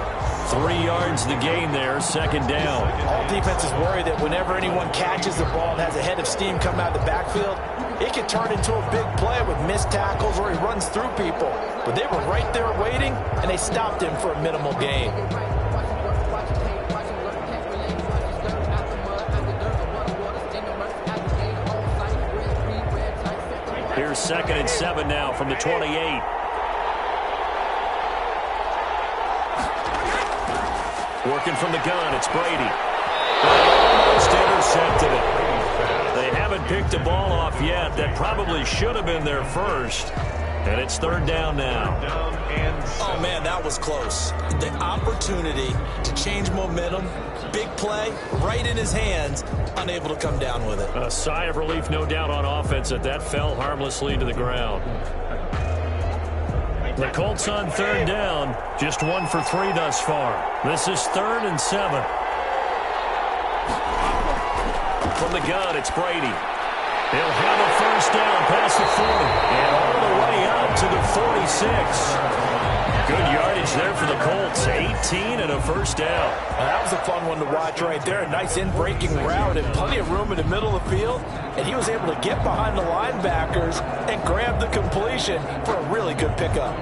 Speaker 3: 3 yards the gain there, second down.
Speaker 4: All defenses worry that whenever anyone catches the ball and has a head of steam come out of the backfield, it can turn into a big play with missed tackles or he runs through people. But they were right there waiting, and they stopped him for a minimal gain.
Speaker 3: Here's 2nd and 7 now from the 28. Working from the gun, it's Brady. Almost intercepted it. They haven't picked the ball off yet. That probably should have been their first. And it's 3rd down now.
Speaker 4: Oh, man, that was close. The opportunity to change momentum, big play, right in his hands, unable to come down with it.
Speaker 3: A sigh of relief, no doubt, on offense that fell harmlessly to the ground. The Colts on 3rd down, just 1 for 3 thus far. This is 3rd and 7. From the gun, it's Brady. He'll have a first down past the 40 and all the way out to the 46. Good yardage there for the Colts. 18 and a first down.
Speaker 4: That was a fun one to watch right there. A nice in-breaking route and plenty of room in the middle of the field. And he was able to get behind the linebackers and grab the completion for a really good pickup.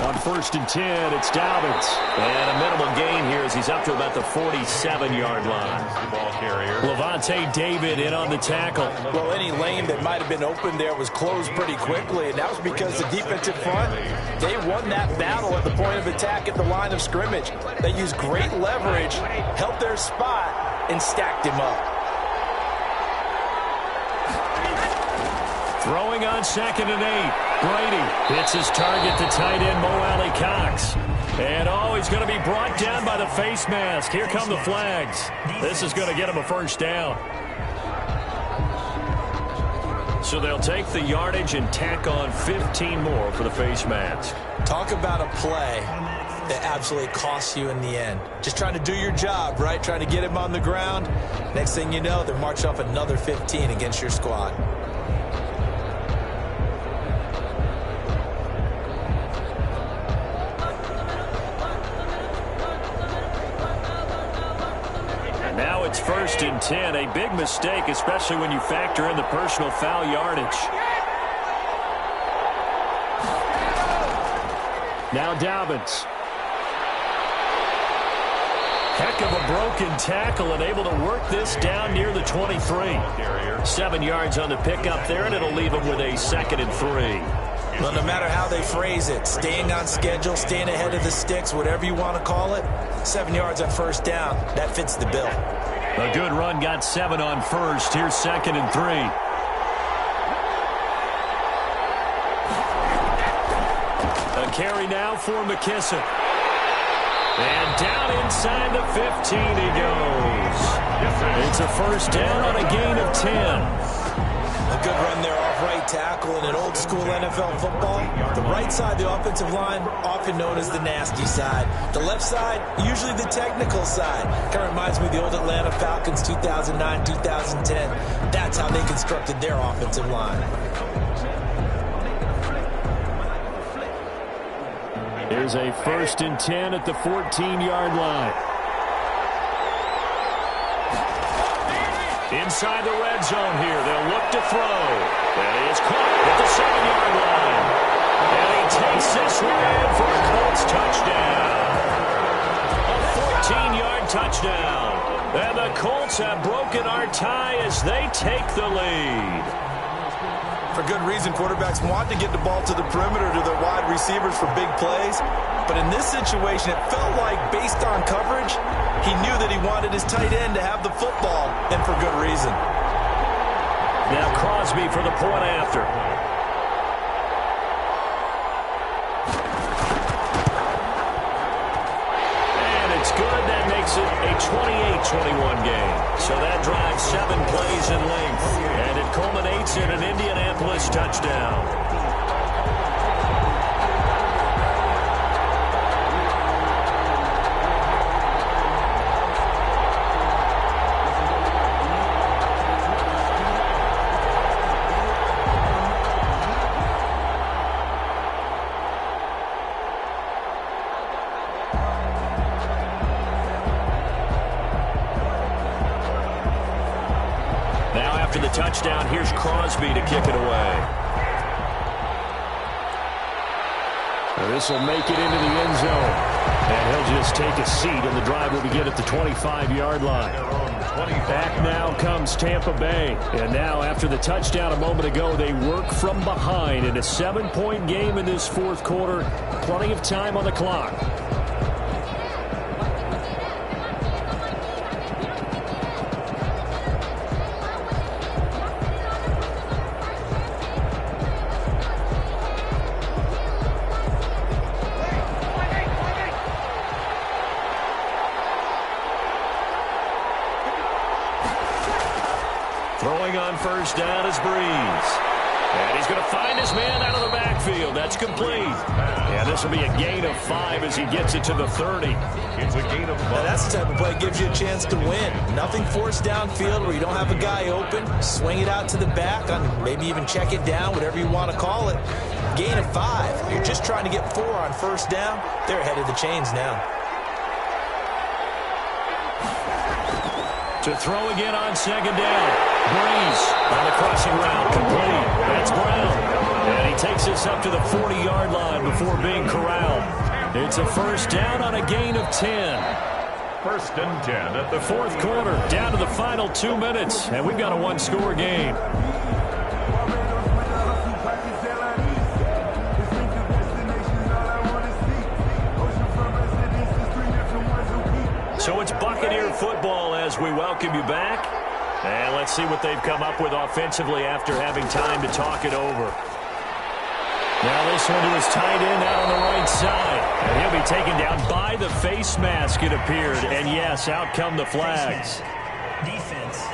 Speaker 3: On 1st and 10, it's Dobbins. And a minimal gain here as he's up to about the 47-yard line. Levante David in on the tackle.
Speaker 4: Well, any lane that might have been open there was closed pretty quickly, and that was because the defensive front, they won that battle at the point of attack at the line of scrimmage. They used great leverage, held their spot, and stacked him up.
Speaker 3: Throwing on 2nd and 8. Brady hits his target to tight end Mo Alley Cox. And, he's going to be brought down by the face mask. Here come the flags. This is going to get him a first down. So they'll take the yardage and tack on 15 more for the face mask.
Speaker 4: Talk about a play that absolutely costs you in the end. Just trying to do your job, right? Trying to get him on the ground. Next thing you know, they're marching off another 15 against your squad.
Speaker 3: Now it's 1st and 10, a big mistake, especially when you factor in the personal foul yardage. Now Dobbins. Heck of a broken tackle and able to work this down near the 23. 7 yards on the pickup there, and it'll leave him with a 2nd and 3.
Speaker 4: Well, no matter how they phrase it, staying on schedule, staying ahead of the sticks, whatever you want to call it, 7 yards on 1st down, that fits the bill.
Speaker 3: A good run got 7 on 1st. Here's 2nd and 3. A carry now for McKissick. And down inside the 15 he goes. It's a 1st down on a gain of 10.
Speaker 4: A good run there off right tackle in an old-school NFL football. The right side of the offensive line, often known as the nasty side. The left side, usually the technical side. Kind of reminds me of the old Atlanta Falcons 2009, 2010. That's how they constructed their offensive line.
Speaker 3: Here's a 1st and 10 at the 14-yard line. Inside the red zone here. They'll look to throw. And he is caught at the 7-yard line. And he takes this one in for a Colts touchdown. A 14-yard touchdown. And the Colts have broken our tie as they take the lead.
Speaker 4: For good reason, quarterbacks want to get the ball to the perimeter to their wide receivers for big plays. But in this situation, it felt like, based on coverage, he knew that he wanted his tight end to have the football, and for good reason.
Speaker 3: Now Crosby for the point after. And it's good. That makes it a 28-21 game. So that drives 7 plays in length. And it culminates in an Indianapolis touchdown. Touchdown. Here's Crosby to kick it away. This will make it into the end zone. And he'll just take a seat, and the drive will begin at the 25-yard line. Back now comes Tampa Bay. And now, after the touchdown a moment ago, they work from behind in a 7-point game in this 4th quarter. Plenty of time on the clock. Throwing on 1st down is Breeze. And he's going to find his man out of the backfield. That's complete. And this will be a gain of 5 as he gets it to the 30. It's a gain of 5.
Speaker 4: Now that's the type of play that gives you a chance to win. Nothing forced downfield where you don't have a guy open. Swing it out to the back, on maybe even check it down, whatever you want to call it. Gain of 5. You're just trying to get 4 on 1st down. They're ahead of the chains now.
Speaker 3: To throw again on 2nd down. Breeze on the crossing route, complete. That's Brown. And he takes this up to the 40-yard line before being corralled. It's a 1st down on a gain of 10.
Speaker 2: 1st and 10 at the
Speaker 3: 4th quarter, down to the final 2 minutes, and we've got a 1-score game. So it's Buccaneer football as we welcome you back. And let's see what they've come up with offensively after having time to talk it over. Now this one to his tight end out on the right side. And he'll be taken down by the face mask, it appeared. And yes, out come the flags.
Speaker 9: Defense.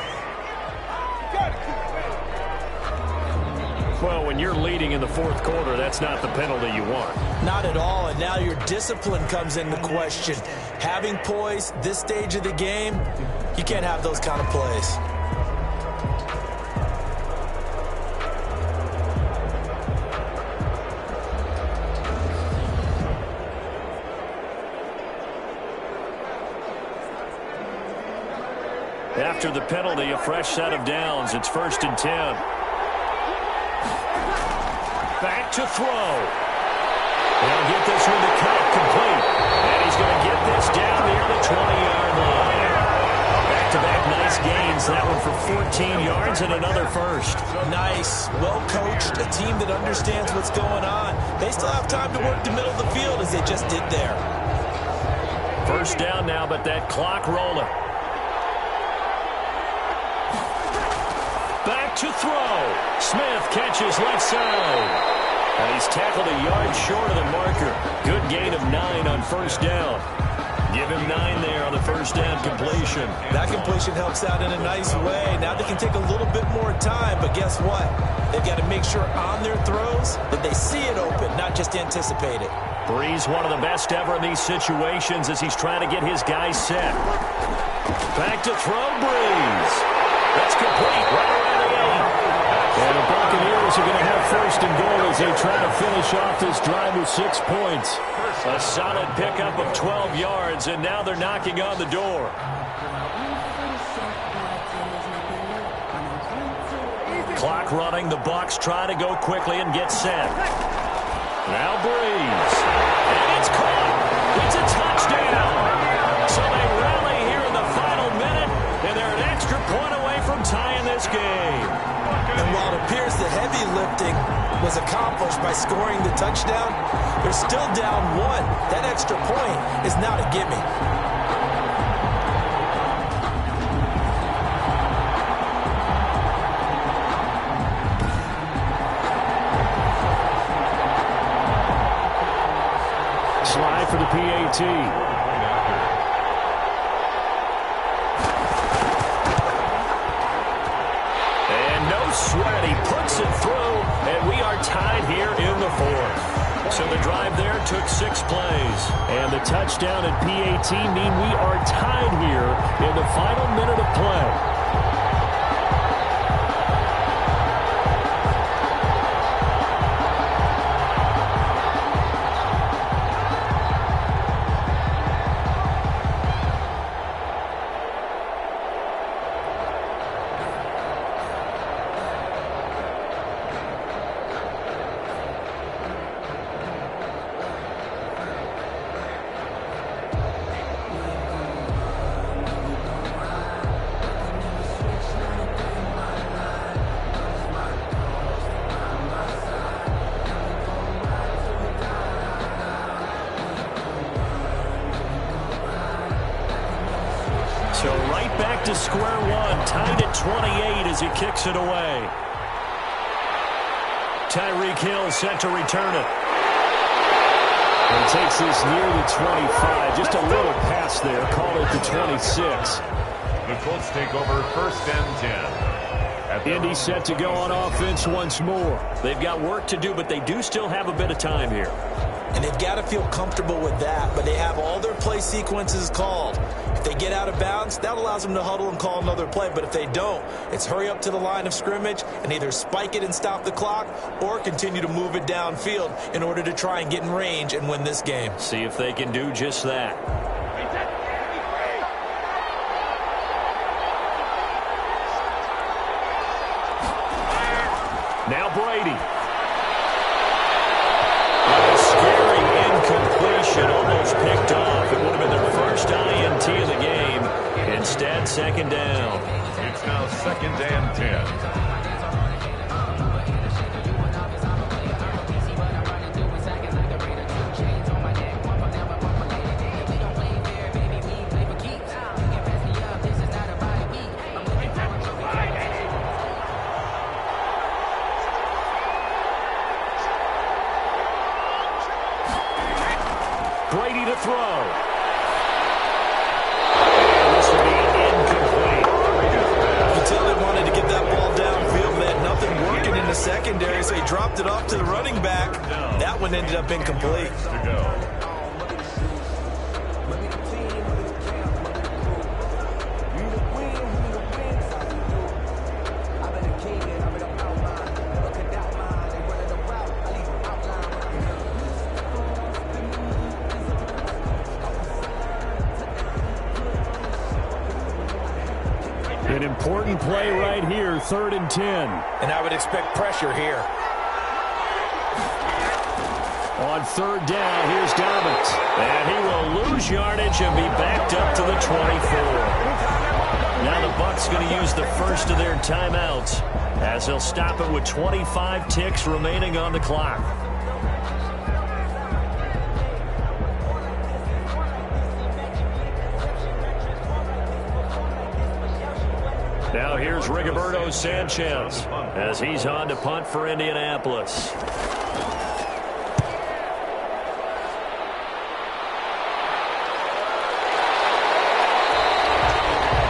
Speaker 3: Well, when you're leading in the fourth quarter, that's not the penalty you want.
Speaker 4: Not at all, and now your discipline comes into question. Having poise this stage of the game, you can't have those kind of plays.
Speaker 3: After the penalty, a fresh set of downs. It's 1st and 10. Back to throw. He'll get this one to cut complete. And he's going to get this down near the 20-yard line. Back-to-back nice gains. That one for 14 yards and another first.
Speaker 4: Nice. Well-coached. A team that understands what's going on. They still have time to work the middle of the field as they just did there.
Speaker 3: First down now, but that clock rolling. Back to throw. Smith catches left side. And he's tackled a yard short of the marker. Good gain of 9 on first down. Give him 9 there on the first down completion.
Speaker 4: That completion helps out in a nice way. Now they can take a little bit more time, but guess what? They've got to make sure on their throws that they see it open, not just anticipate it.
Speaker 3: Breeze, one of the best ever in these situations as he's trying to get his guys set. Back to throw, Breeze. That's complete right around the 8. And the Buccaneers are going to have first and goal as they try to finish off this drive with 6 points. A solid pickup of 12 yards, and now they're knocking on the door. Clock running. The Bucs try to go quickly and get set. Now Breeze. And it's caught. It's a touchdown. So they rally here in the final minute, and they're an extra point away from tying this game.
Speaker 4: And while it appears the heavy lifting was accomplished by scoring the touchdown, they're still down 1. That extra point is not a gimme.
Speaker 3: Slide for the PAT. Sweat, he puts it through, and we are tied here in the 4th. So the drive there took 6 plays. And the touchdown at PAT mean we are tied here in the final minute of play. So right back to square one, tied at 28 as he kicks it away. Tyreek Hill set to return it. And takes this near the 25. Just a little pass there. Call it the 26.
Speaker 2: The Colts take over 1st and 10.
Speaker 3: Indy set to go on offense once more. They've got work to do, but they do still have a bit of time here.
Speaker 4: And they've got to feel comfortable with that, but they have all their play sequences called. If they get out of bounds, that allows them to huddle and call another play. But if they don't, it's hurry up to the line of scrimmage and either spike it and stop the clock or continue to move it downfield in order to try and get in range and win this game.
Speaker 3: See if they can do just that. Now Brady. A scary incompletion, almost picked off. It would have been their first INT of the game. Instead, 2nd down.
Speaker 2: It's now 2nd and 10.
Speaker 3: Brady to throw. And this will be incomplete.
Speaker 4: You can tell they wanted to get that ball downfield, and They dropped it off to the running back. That one ended up incomplete.
Speaker 3: An important play right here, 3rd and 10.
Speaker 4: And I would expect pressure here.
Speaker 3: On 3rd down, here's Dobbins. And he will lose yardage and be backed up to the 24. Now the Bucs going to use the first of their timeouts as they'll stop it with 25 ticks remaining on the clock. Now here's Rigoberto Sanchez as he's on to punt for Indianapolis.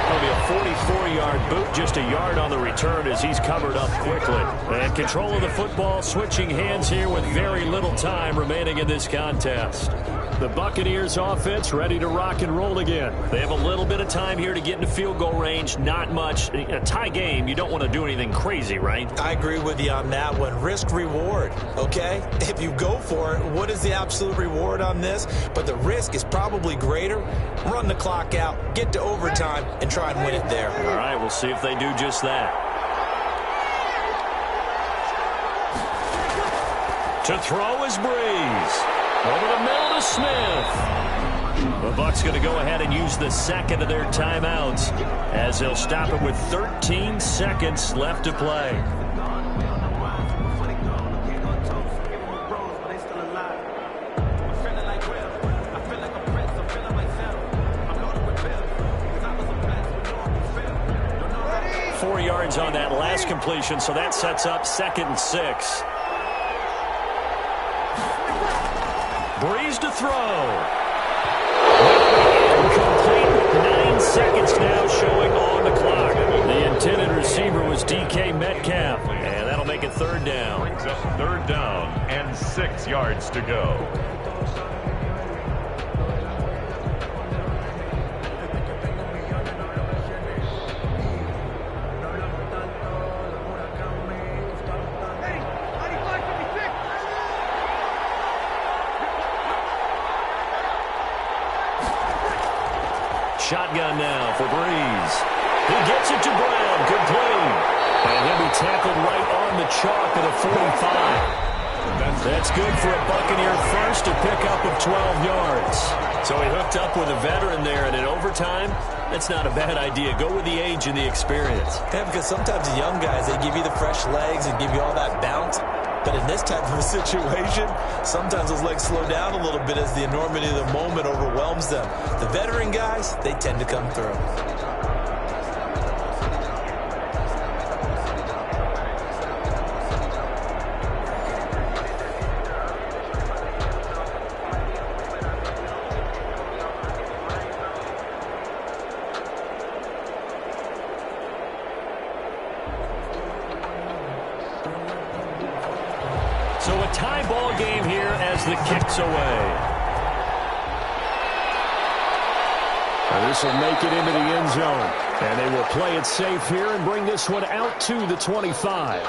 Speaker 3: That'll be a 44-yard boot, just a yard on the return as he's covered up quickly. And control of the football, switching hands here with very little time remaining in this contest. The Buccaneers offense ready to rock and roll again. They have a little bit of time here to get into field goal range. Not much. A tie game, you don't want to do anything crazy, right?
Speaker 4: I agree with you on that one. Risk reward, okay? If you go for it, what is the absolute reward on this? But the risk is probably greater. Run the clock out, get to overtime, and try and win it there.
Speaker 3: All right, we'll see if they do just that. To throw is Breeze. Over the middle to Smith. The Bucs going to go ahead and use the second of their timeouts as they'll stop it with 13 seconds left to play. Four yards on that last completion, so that sets up 2nd and 6. Breeze to throw. Complete. 9 seconds now showing on the clock. The intended receiver was DK Metcalf, and that'll make it 3rd down.
Speaker 2: 3rd down and 6 yards to go.
Speaker 3: Shotgun now for Breeze. He gets it to Brown, complete. And he'll be tackled right on the chalk at a 45. That's good for a Buccaneer first, a pickup of 12 yards. So he hooked up with a veteran there, and in overtime, that's not a bad idea. Go with the age and the experience.
Speaker 4: Yeah, because sometimes the young guys, they give you the fresh legs and give you all that bounce. But in this type of a situation, sometimes those legs slow down a little bit as the enormity of the moment overwhelms them. The veteran guys, they tend to come through.
Speaker 3: So a tie ball game here as the kick's away. Well, this will make it into the end zone. And they will play it safe here and bring this one out to the 25.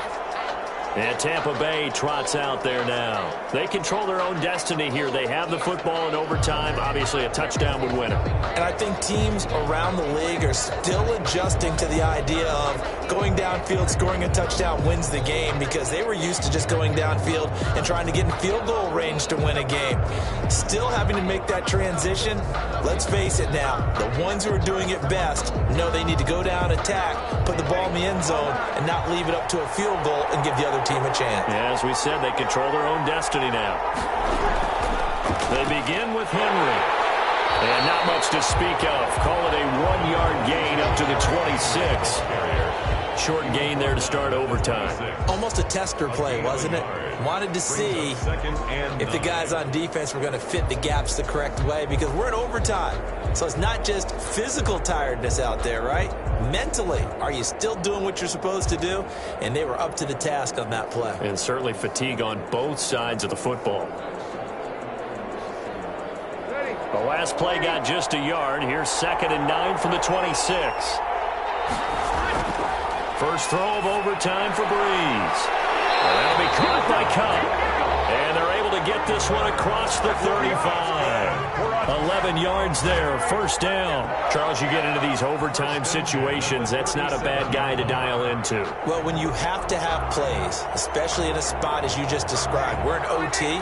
Speaker 3: And Tampa Bay trots out there now. They control their own destiny here. They have the football in overtime. Obviously, a touchdown would win it.
Speaker 4: And I think teams around the league are still adjusting to the idea of going downfield, scoring a touchdown wins the game, because they were used to just going downfield and trying to get in field goal range to win a game. Still having to make that transition. Let's face it now, the ones who are doing it best know they need to go down, attack, put the ball in the end zone, and not leave it up to a field goal and give the other team a chance.
Speaker 3: Yeah, as we said, they control their own destiny now. They begin with Henry. And not much to speak of. Call it a 1-yard gain up to the 26. short gain there to start overtime.
Speaker 4: Almost a tester play, wasn't it? Wanted to see if the guys on defense were going to fit the gaps the correct way, because we're in overtime. So it's not just physical tiredness out there, right? Mentally, are you still doing what you're supposed to do? And they were up to the task on that play.
Speaker 3: And certainly fatigue on both sides of the football. The last play got just a yard. Here's 2nd and 9 from the 26. First throw of overtime for Breeze. And that'll be caught by Cup. And they're able to get this one across the 35. 11 yards there, first down. Charles, you get into these overtime situations, that's not a bad guy to dial into.
Speaker 4: Well, when you have to have plays, especially in a spot as you just described, we're in OT,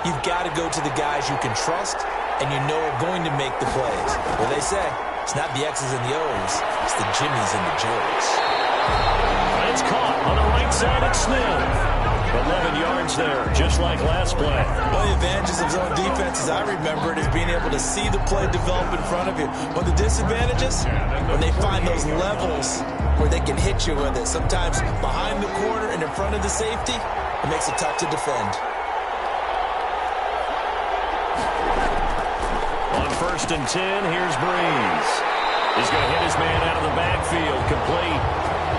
Speaker 4: you've got to go to the guys you can trust and you know are going to make the plays. Well, they say it's not the X's and the O's, it's the Jimmies and the Joes.
Speaker 3: And it's caught on the right side at Smith. 11 yards there, just like last play.
Speaker 4: One of the advantages of zone defense, as I remember it, is being able to see the play develop in front of you. One of the disadvantages, when they find those levels where they can hit you with it, sometimes behind the corner and in front of the safety, it makes it tough to defend.
Speaker 3: On 1st and 10, here's Breeze. He's going to hit his man out of the backfield, complete.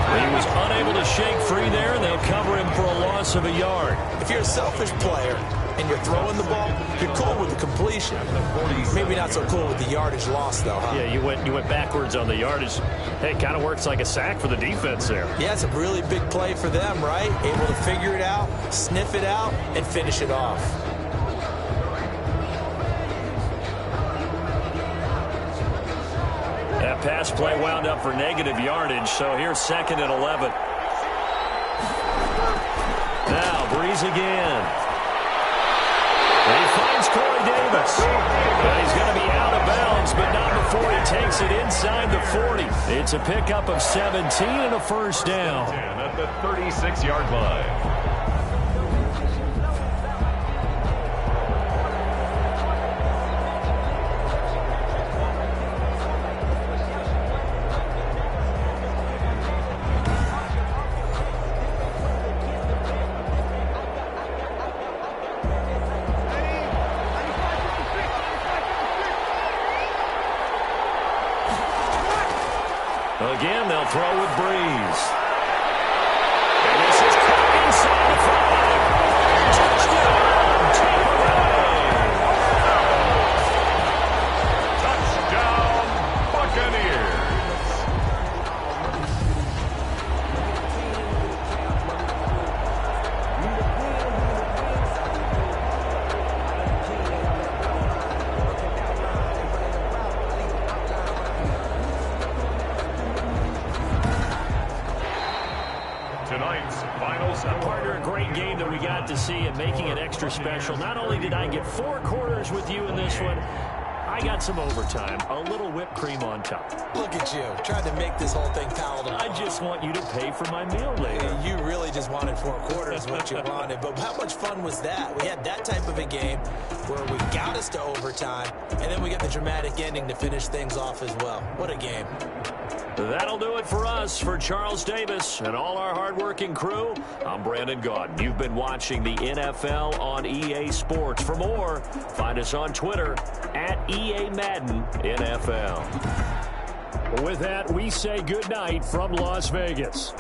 Speaker 3: He was unable to shake free there, and they'll cover him for a loss of a yard.
Speaker 4: If you're a selfish player and you're throwing the ball, you're cool with the completion. Maybe not so cool with the yardage loss, though, huh?
Speaker 3: Yeah, you went backwards on the yardage. Hey, it kind of works like a sack for the defense there.
Speaker 4: Yeah, it's a really big play for them, right? Able to figure it out, sniff it out, and finish it off.
Speaker 3: That pass play wound up for negative yardage, so here's 2nd and 11. Now, Breeze again. And he finds Corey Davis. But he's going to be out of bounds, but not before he takes it inside the 40. It's a pickup of 17 and a first down.
Speaker 2: At the 36-yard line.
Speaker 3: Again, they'll throw with Breeze. And this is caught inside the 5. Touchdown, Tampa
Speaker 2: Touchdown, Buccaneers.
Speaker 3: Partner, a great game that we got to see and making it extra special. Not only did I get 4 quarters with you in this one, I got some overtime, a little whipped cream on top.
Speaker 4: Look at you, trying to make this whole thing palatable.
Speaker 3: I just want you to pay for my meal later.
Speaker 4: You really just wanted 4 quarters, what you wanted. But how much fun was that? We had that type of a game where we got us to overtime, and then we got the dramatic ending to finish things off as well. What a game.
Speaker 3: That'll do it for us. For Charles Davis and all our hardworking crew, I'm Brandon Gaudin. You've been watching the NFL on EA Sports. For more, find us on Twitter at EA Madden NFL. With that, we say goodnight from Las Vegas.